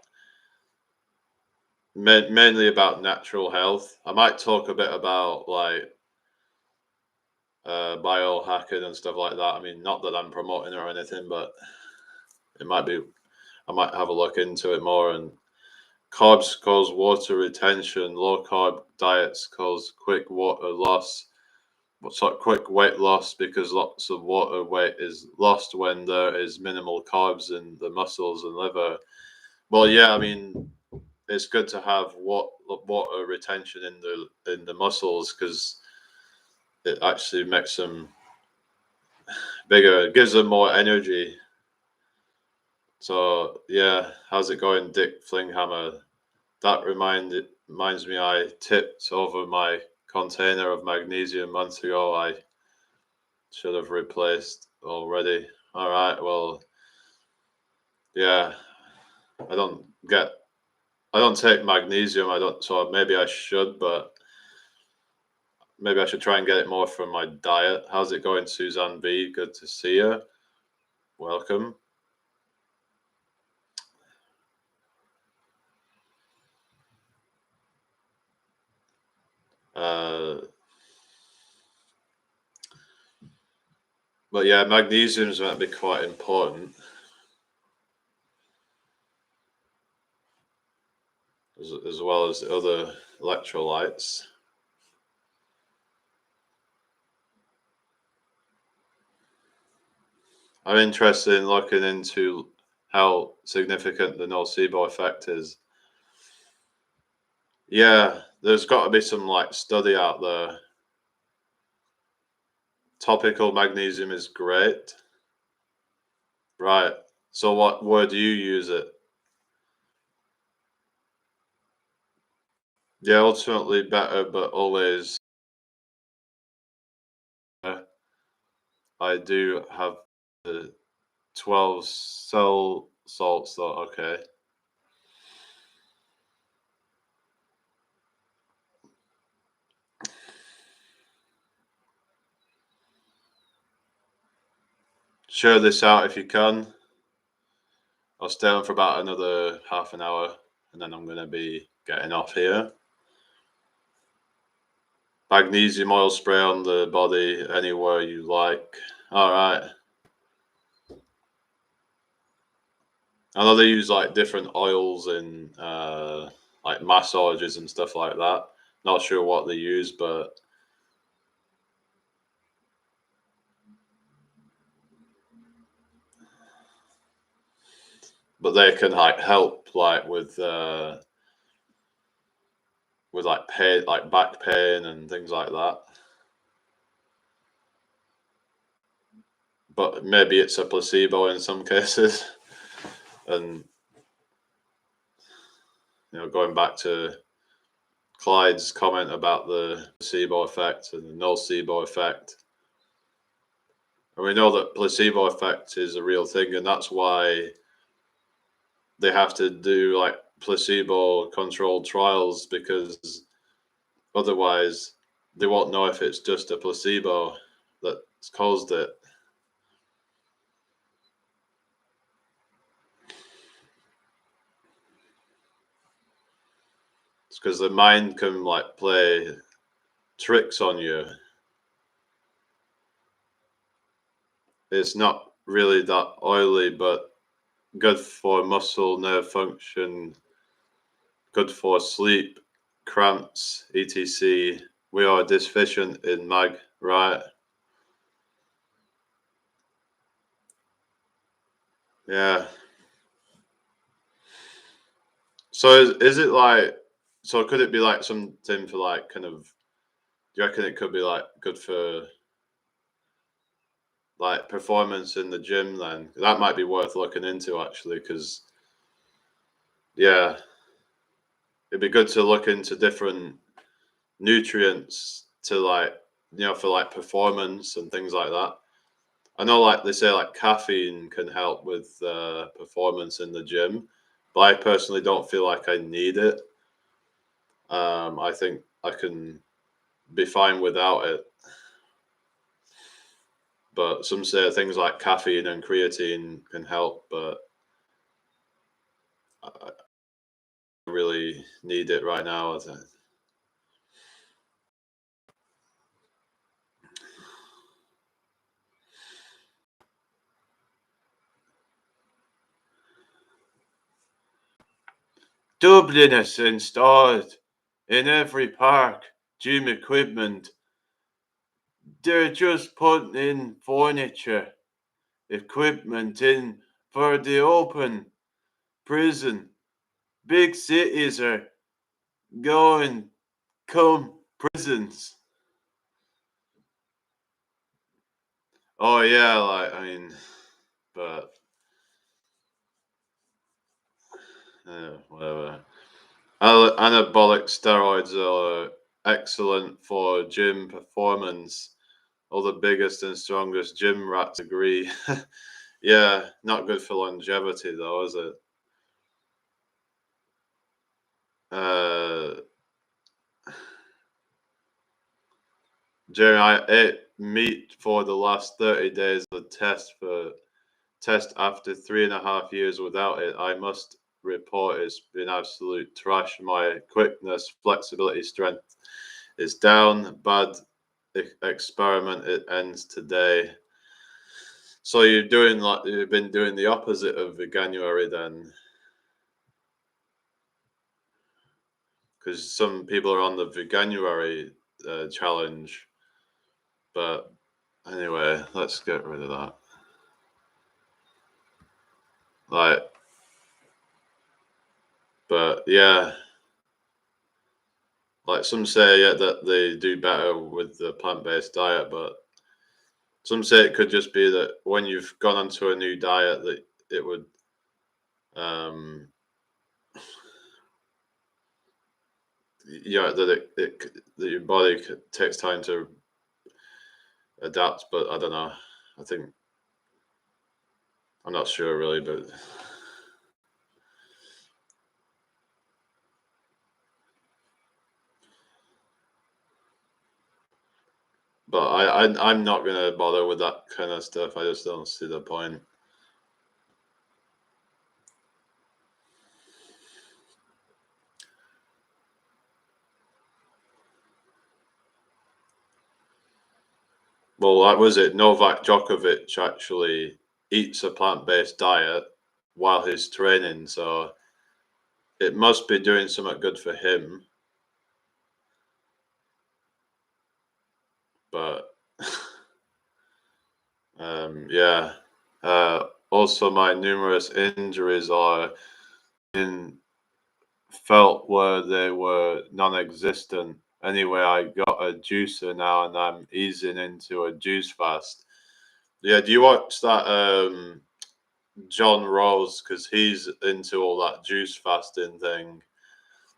mainly about natural health. I might talk a bit about like biohacking and stuff like that. I mean, not that I'm promoting it or anything, but it might be. I might have a look into it more. And carbs cause water retention. Low carb diets cause quick water loss. What's like quick weight loss because lots of water weight is lost when there is minimal carbs in the muscles and liver. Well, yeah, I mean, it's good to have water retention in the muscles because it actually makes them bigger. It gives them more energy. So yeah, how's it going, Dick Flinghammer? That reminds me I tipped over my container of magnesium months ago. I should have replaced already. All right, well, yeah, I don't get I don't take magnesium. I don't, so maybe I should, but maybe I should try and get it more from my diet. How's it going, Suzanne B? Good to see you. Welcome. Uh, but yeah, magnesium is meant to be quite important, as well as the other electrolytes. I'm interested in looking into how significant the nocebo effect is. Yeah, there's got to be some like study out there. Topical magnesium is great. Right. So what word do you use it? Yeah, ultimately better, but always I do have the 12 cell salts though, okay. Share this out if you can. I'll stay on for about another half an hour and then I'm going to be getting off here. Magnesium oil spray on the body anywhere you like. All right. I know they use like different oils in like massages and stuff like that. Not sure what they use, but they can like help like with like pain, like back pain and things like that. But maybe it's a placebo in some cases. And going back to Clyde's comment about the placebo effect and the nocebo effect, and we know that placebo effect is a real thing, and that's why they have to do like placebo controlled trials, because otherwise they won't know if it's just a placebo that's caused it. It's because the mind can like play tricks on you. It's not really that oily, but good for muscle nerve function, good for sleep, cramps, etc. We are deficient in mag, right? Yeah. So is it like, so could it be like something for like kind of, do you reckon it could be like good for like performance in the gym then? That might be worth looking into actually, because yeah, it'd be good to look into different nutrients to like, for like performance and things like that. I know, like they say, like caffeine can help with performance in the gym, but I personally don't feel like I need it. I think I can be fine without it. But some say things like caffeine and creatine can help, but I really need it right now. Dubliners installed in every park, gym equipment. They're just putting in furniture, equipment in for the open prison. Big cities are going come prisons. Oh yeah, like I mean, but whatever. Anabolic steroids are excellent for gym performance. All the biggest and strongest gym rats agree. Yeah, not good for longevity though, is it? Uh, Jerry, I ate meat for the last 30 days of the test after 3.5 years without it. I must report it's been absolute trash. My quickness, flexibility, strength is down. Bad experiment. It ends today. So you've been doing the opposite of veganuary then, because some people are on the veganuary challenge. But anyway, let's get rid of that. Like, but yeah, like some say, yeah, that they do better with the plant-based diet, but some say it could just be that when you've gone onto a new diet, that it would, um, that that your body takes time to adapt. But I don't know. I think I'm not sure really, but I'm not gonna bother with that kind of stuff. I just don't see the point. Well, that was it. Novak Djokovic actually eats a plant-based diet while he's training, so it must be doing something good for him. But yeah. Also, my numerous injuries are in felt where they were non-existent. Anyway, I got a juicer now, and I'm easing into a juice fast. Yeah, do you watch that John Rose? Because he's into all that juice fasting thing.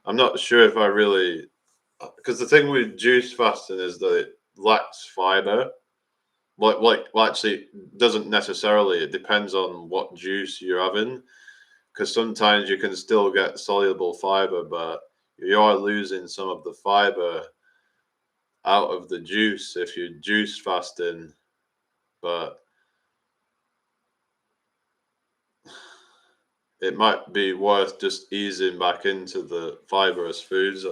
I'm not sure if I really, because the thing with juice fasting is that it lacks fiber. Well, actually, doesn't necessarily. It depends on what juice you're having. Because sometimes you can still get soluble fiber, but you are losing some of the fiber out of the juice if you juice fasting. But it might be worth just easing back into the fibrous foods.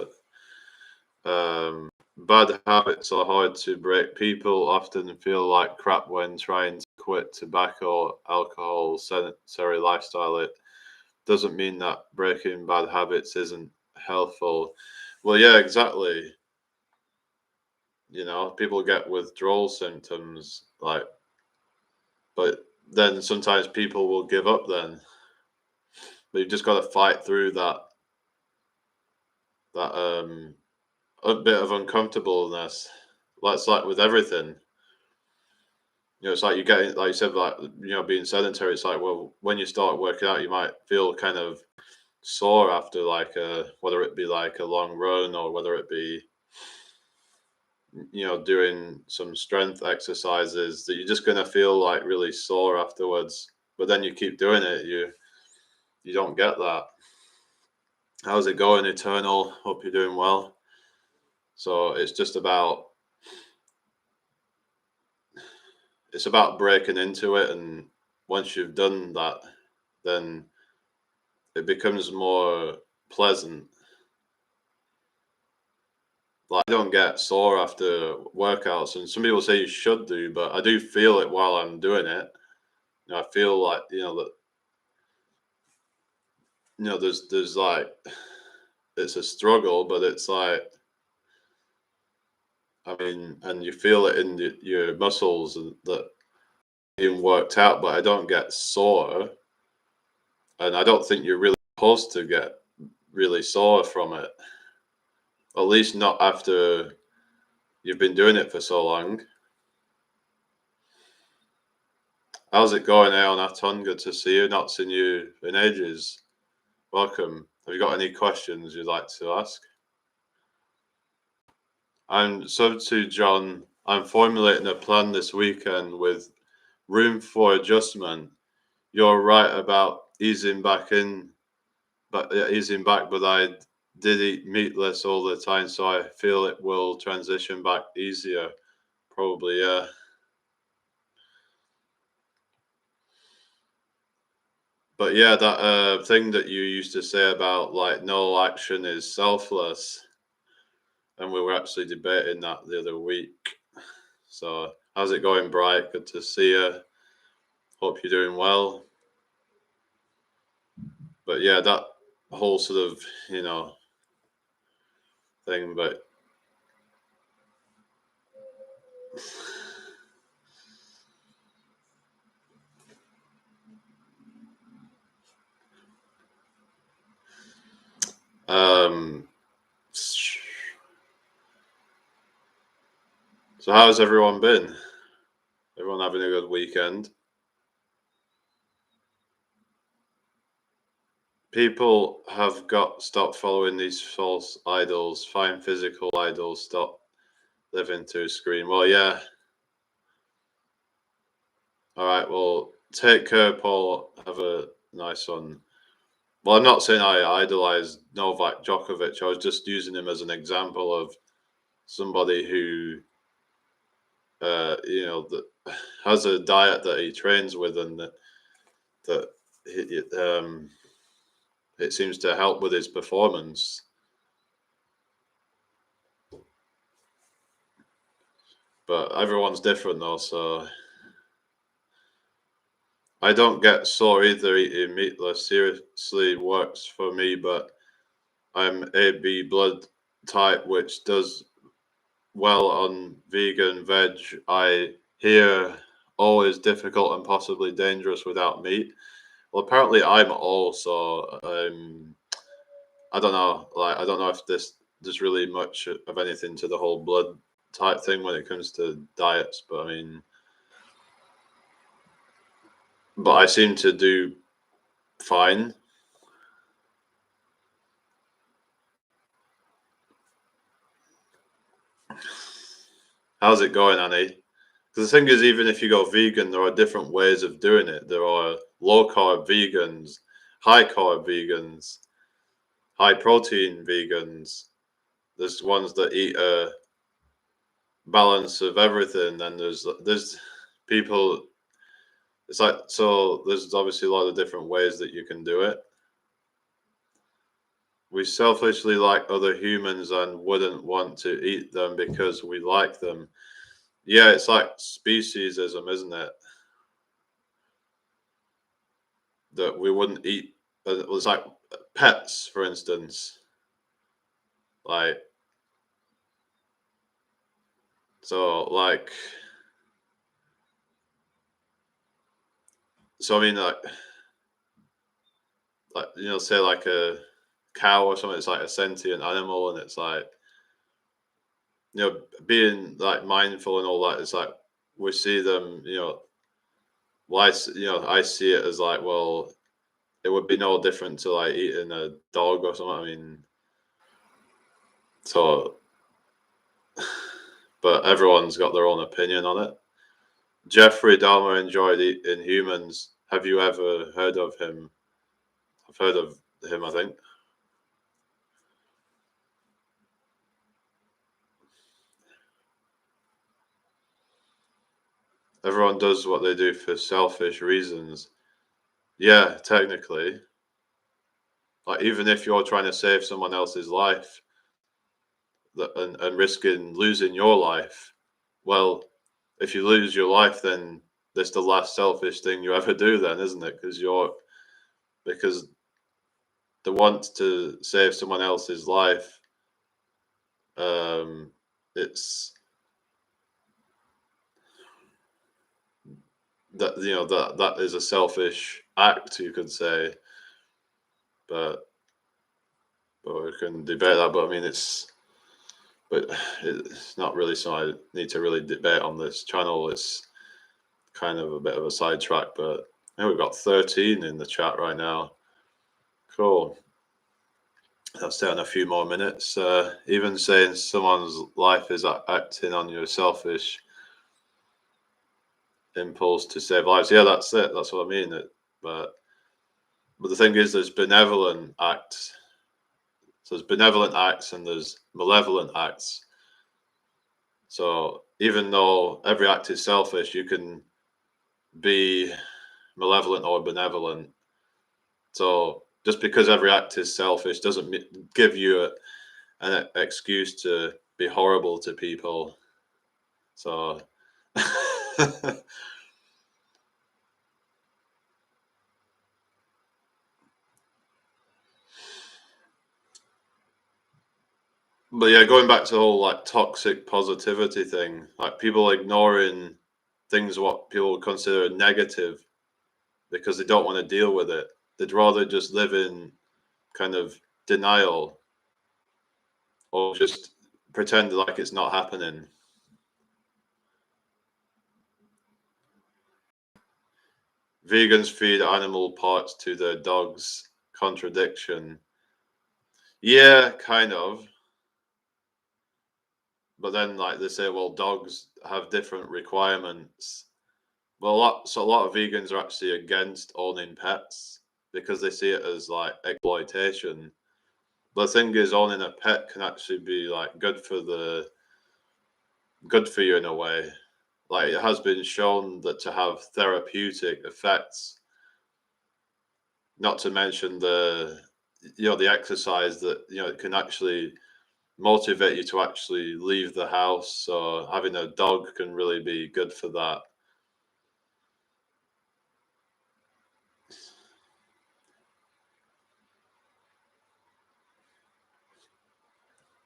Bad habits are hard to break. People often feel like crap when trying to quit tobacco, alcohol, sedentary lifestyle. It doesn't mean that breaking bad habits isn't helpful. Well, yeah, exactly. People get withdrawal symptoms, like, but then sometimes people will give up then. But you've just got to fight through that a bit of uncomfortableness. That's like with everything. It's like you get, like you said, like, being sedentary. It's like, well, when you start working out, you might feel kind of sore after, like, whether it be like a long run or whether it be doing some strength exercises, that you're just going to feel like really sore afterwards. But then you keep doing it, you don't get that. How's it going, Eternal? Hope you're doing well. So it's just about breaking into it, and once you've done that, then it becomes more pleasant. Like, I don't get sore after workouts, and some people say you should do, but I do feel it while I'm doing it. I feel like that there's like, it's a struggle, but it's like, I mean, and you feel it in your muscles and that being worked out, but I don't get sore, and I don't think you're really supposed to get really sore from it. At least not after you've been doing it for so long. How's it going, Aeon Aton? Good to see you. Not seen you in ages. Welcome. Have you got any questions you'd like to ask? I'm to John. I'm formulating a plan this weekend with room for adjustment. You're right about easing back, but I did eat meatless all the time, so I feel it will transition back easier. Probably, yeah. But yeah, that thing that you used to say about like no action is selfless, and we were actually debating that the other week. So how's it going, Bright? Good to see you. Hope you're doing well. But yeah, that whole sort of thing. But so how's everyone been? Everyone having a good weekend? People have got stop following these false idols. Find physical idols. Stop living through screen. Well, yeah. All right. Well, take care, Paul. Have a nice one. Well, I'm not saying I idolize Novak Djokovic. I was just using him as an example of somebody who, that has a diet that he trains with, and that it seems to help with his performance. But everyone's different, though, so I don't get sore either eating meatless. Seriously works for me, but I'm AB blood type, which does well on vegan veg. I hear always difficult and possibly dangerous without meat. Well, apparently I'm also I don't know. Like, I don't know if there's really much of anything to the whole blood type thing when it comes to diets, but I mean, but I seem to do fine. How's it going, Annie? Because the thing is, even if you go vegan, there are different ways of doing it. There are low carb vegans, high carb vegans, high protein vegans. There's ones that eat a balance of everything, and there's people. It's like, so there's obviously a lot of different ways that you can do it. We selfishly like other humans and wouldn't want to eat them because we like them. Yeah, it's like speciesism, isn't it? That we wouldn't eat. It was like pets, for instance. Like, so, so I mean, say like a cow or something. It's like a sentient animal, and it's like, being like mindful and all that. It's like we see them, Well, I see it as like, well, it would be no different to like eating a dog or something. I mean, so but everyone's got their own opinion on it. Jeffrey Dahmer enjoyed Inhumans. Have you ever heard of him? I've heard of him, I think. Everyone does what they do for selfish reasons. Yeah, technically. Like, even if you're trying to save someone else's life and risking losing your life, well, if you lose your life, then that's the last selfish thing you ever do then, isn't it? Because the want to save someone else's life, it's that, that is a selfish act, you could say, but we can debate that. But I mean, it's not really something I need to really debate on this channel. It's kind of a bit of a sidetrack, but I think we've got 13 in the chat right now. Cool. I'll stay on a few more minutes. Even saying someone's life is acting on your selfish impulse to save lives. Yeah, that's it. That's what I mean. But the thing is, there's benevolent acts. So there's benevolent acts and there's malevolent acts. So even though every act is selfish, you can be malevolent or benevolent. So just because every act is selfish doesn't give you an excuse to be horrible to people. So but yeah, going back to the whole like toxic positivity thing, like people ignoring things what people consider negative because they don't want to deal with it. They'd rather just live in kind of denial or just pretend like it's not happening. Vegans feed animal parts to their dogs. Contradiction. Yeah, kind of. But then, like, they say, well, dogs have different requirements. Well, a lot of vegans are actually against owning pets because they see it as like exploitation. But the thing is, owning a pet can actually be like good for you in a way. Like, it has been shown that to have therapeutic effects. Not to mention the exercise that it can actually motivate you to actually leave the house. So having a dog can really be good for that.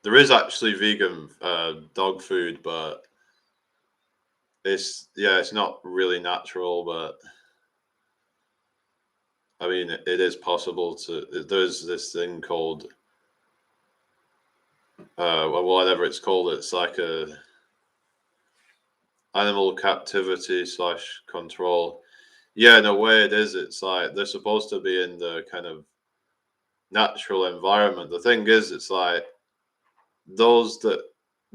There is actually vegan dog food, but it's not really natural. But I mean, it is possible to. There's this thing called whatever it's called. It's like a animal captivity / control. Yeah, in a way it is. It's like they're supposed to be in the kind of natural environment. The thing is, it's like those that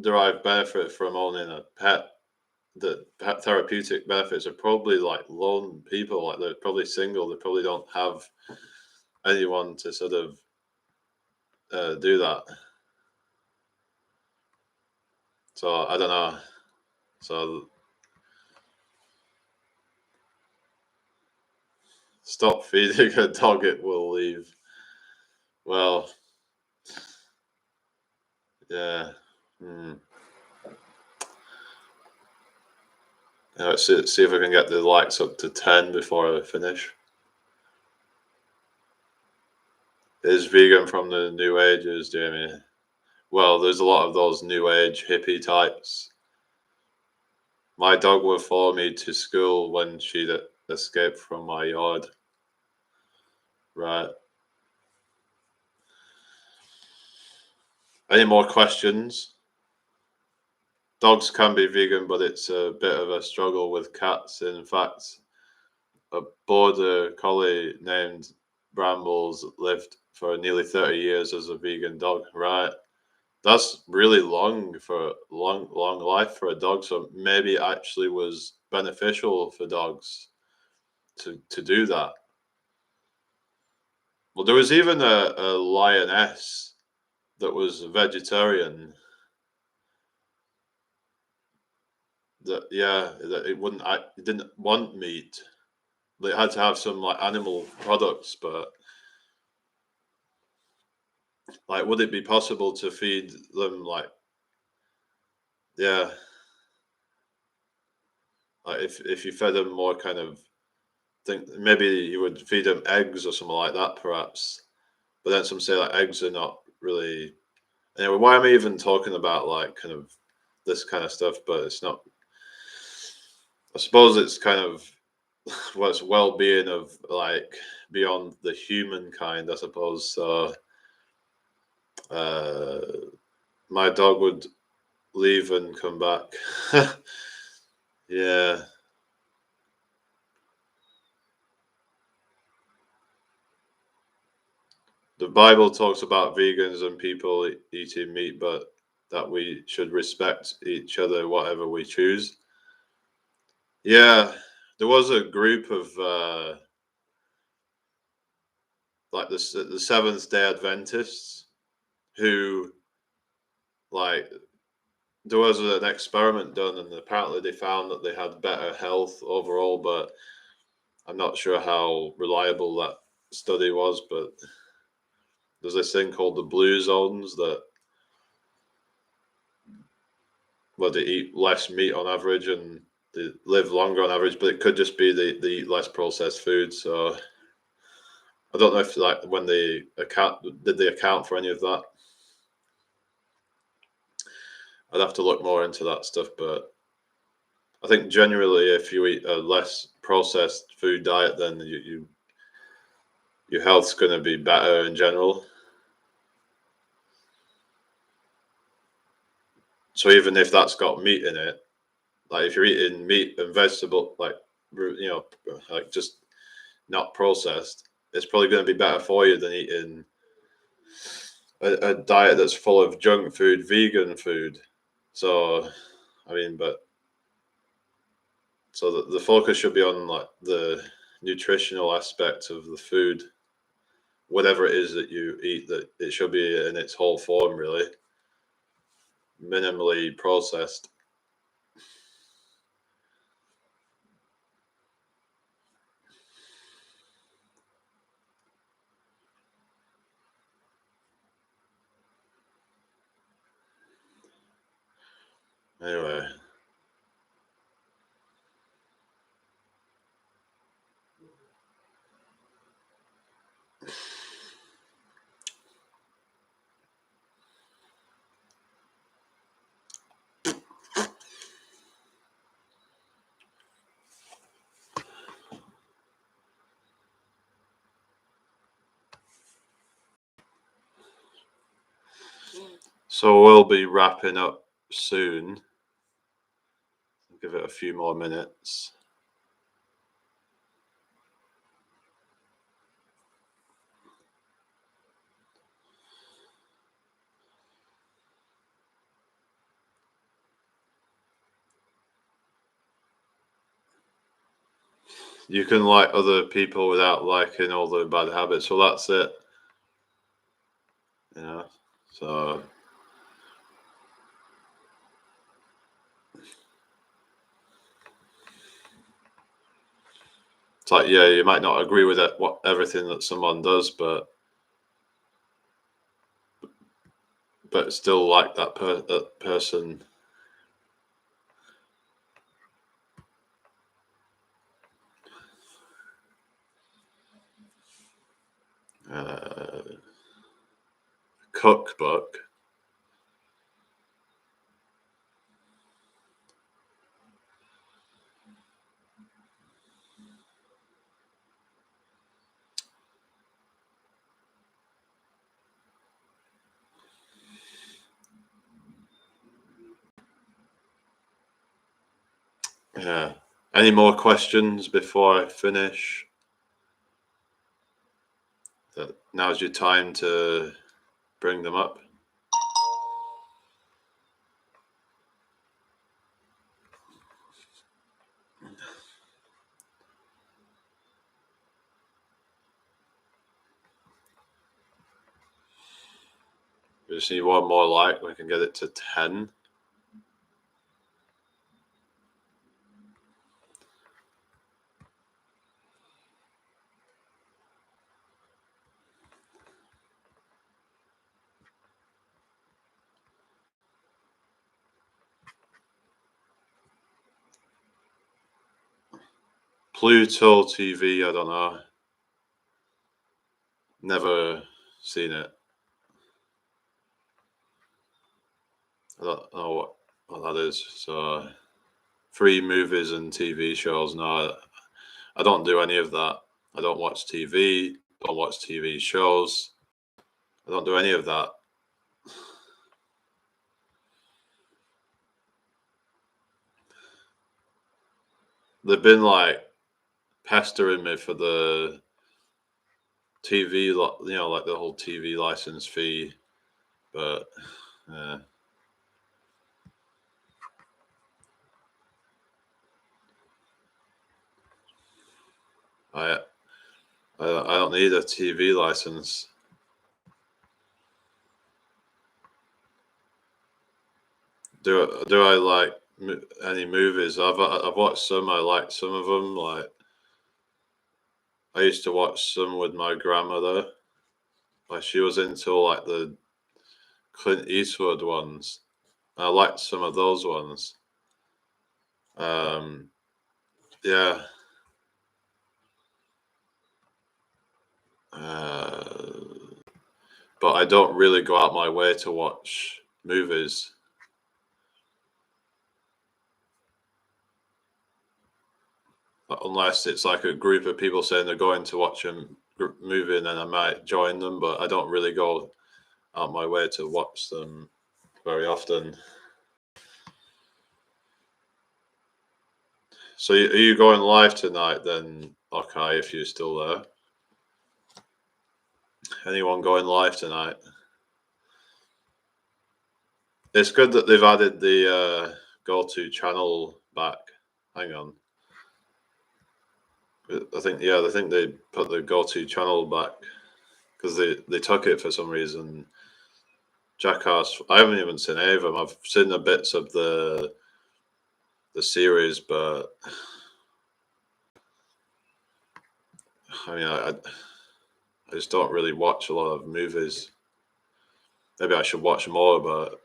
derive benefit from owning a pet, the therapeutic benefits are probably like lone people. Like, they're probably single. They probably don't have anyone to sort of do that. So I don't know. So stop feeding a dog; it will leave. Well, yeah. Let's see if I can get the likes up to 10 before I finish. Is vegan from the New Ages, Jamie? Well, there's a lot of those New Age hippie types. My dog would follow me to school when she'd escaped from my yard. Right. Any more questions? Dogs can be vegan, but it's a bit of a struggle with cats. In fact, a border collie named Brambles lived for nearly 30 years as a vegan dog. Right. That's really long life for a dog. So maybe it actually was beneficial for dogs to do that. Well, there was even a lioness that was a vegetarian. That yeah, that it didn't want meat. They had to have some like animal products, but like, would it be possible to feed them like yeah, like if you fed them more kind of think maybe you would feed them eggs or something like that, perhaps. But then some say like eggs are not really. Anyway, why am I even talking about like kind of this kind of stuff? But it's not. I suppose it's kind of what's well-being of like beyond the humankind, I suppose. So uh, my dog would leave and come back. Yeah, the Bible talks about vegans and people eating meat, but that we should respect each other, whatever we choose. Yeah, there was a group of like the Seventh Day Adventists who like there was an experiment done, and apparently they found that they had better health overall, but I'm not sure how reliable that study was. But there's this thing called the blue zones that where they eat less meat on average and they live longer on average, but it could just be they eat less processed food. So I don't know if like when they account for any of that. I'd have to look more into that stuff, but I think generally, if you eat a less processed food diet, then your health's going to be better in general. So even if that's got meat in it, like if you're eating meat and vegetable, like like just not processed, it's probably going to be better for you than eating a diet that's full of junk food, vegan food. So, I mean, but so the focus should be on like the nutritional aspect of the food, whatever it is that you eat. That it should be in its whole form, really, minimally processed. Anyway, so we'll be wrapping up soon. Give it a few more minutes. You can like other people without liking all the bad habits. So that's it. You know. So it's like yeah, you might not agree with it, what everything that someone does, but still like that person. Uh, Cookbook. Yeah. Any more questions before I finish? Now's your time to bring them up. We just need one more like. We can get it to 10. Pluto TV, I don't know. Never seen it. I don't know what that is. So, free movies and TV shows. No, I don't do any of that. I don't watch TV. Don't watch TV shows. I don't do any of that. They've been like pestering me for the TV, like the whole TV license fee, but yeah. I don't need a TV license. Do I like any movies? I've watched some. I like some of them. Like I used to watch some with my grandmother. Like she was into like the Clint Eastwood ones. I liked some of those ones. Yeah. But I don't really go out my way to watch movies. Unless it's like a group of people saying they're going to watch a movie, and then I might join them, but I don't really go out my way to watch them very often. So are you going live tonight then, okay, if you're still there? Anyone going live tonight? It's good that they've added the go-to channel back. Hang on. I think they put the go-to channel back because they took it for some reason. Jackass. I haven't even seen any of them. I've seen the bits of the series, but I mean, I just don't really watch a lot of movies. Maybe I should watch more, but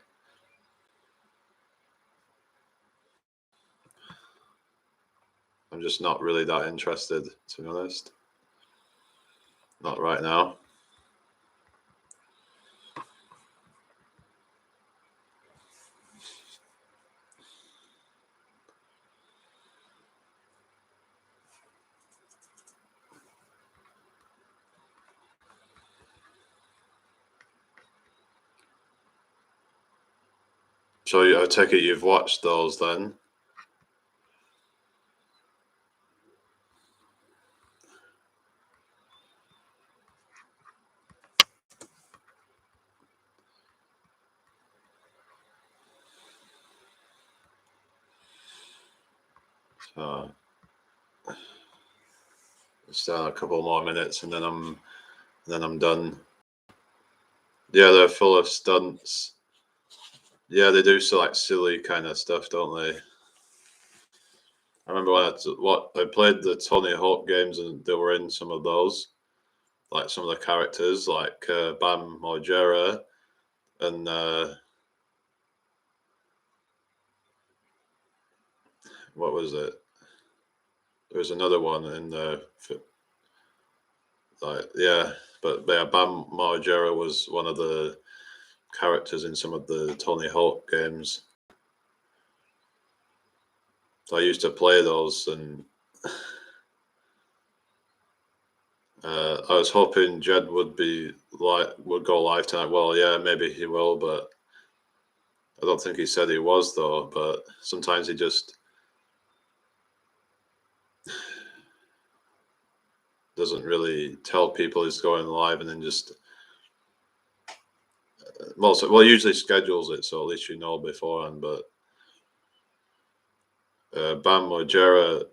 I'm just not really that interested, to be honest. Not right now. So I take it you've watched those then? So just a couple more minutes, and then I'm done. Yeah, they're full of stunts. Yeah, they do so like silly kind of stuff, don't they? I remember when I played the Tony Hawk games, and they were in some of those, like some of the characters, like Bam Margera, and what was it? There was another one in the like but yeah, Bam Margera was one of the characters in some of the Tony Hawk games. So I used to play those, and I was hoping Jed would go live tonight. Well, yeah, maybe he will, but I don't think he said he was though. But sometimes he just doesn't really tell people he's going live, and then just usually schedules it, so at least you know beforehand. But Bam Margera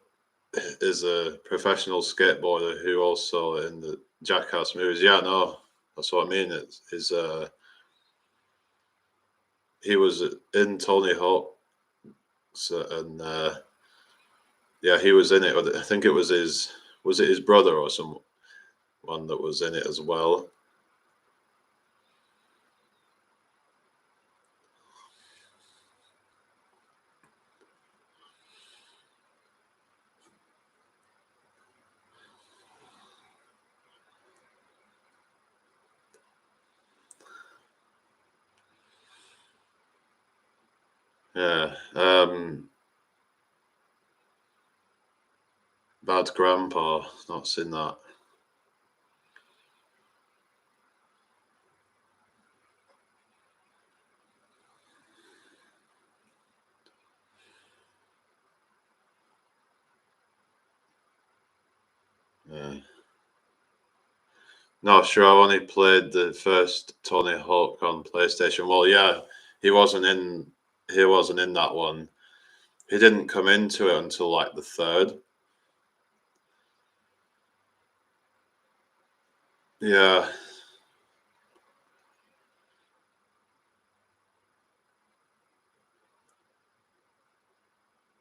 is a professional skateboarder who also in the Jackass movies. Yeah, no, that's what I mean. It's he was in Tony Hawk, and yeah, he was in it. I think it was his brother or someone that was in it as well. Yeah. Bad Grandpa. Not seen that. Yeah. No, sure. I've only played the first Tony Hawk on PlayStation. Well, yeah, he wasn't in. He wasn't in that one. He didn't come into it until like the third. Yeah,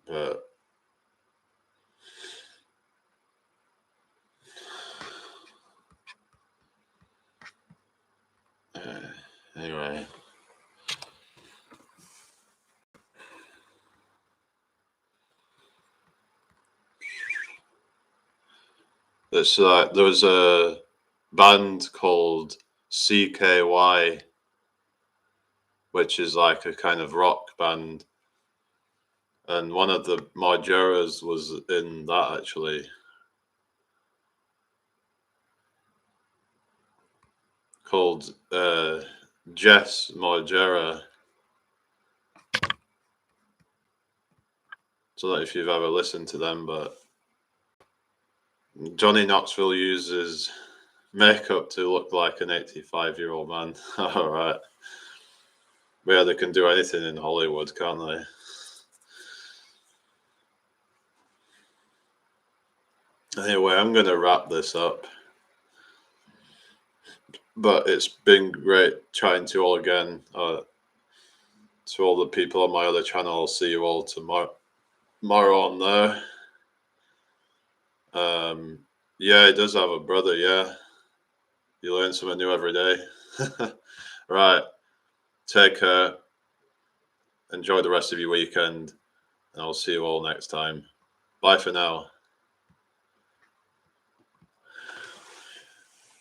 but anyway, it's like there was a band called CKY, which is like a kind of rock band, and one of the Margeras was in that actually, called Jess Margera. I don't know if you've ever listened to them, but Johnny Knoxville uses makeup to look like an 85-year-old man. All right. Yeah, they can do anything in Hollywood, can't they? Anyway, I'm going to wrap this up. But it's been great chatting to you all again. To all the people on my other channel, I'll see you all tomorrow on there. Yeah, he does have a brother, yeah. You learn something new every day. Right. Take care. Enjoy the rest of your weekend. And I'll see you all next time. Bye for now.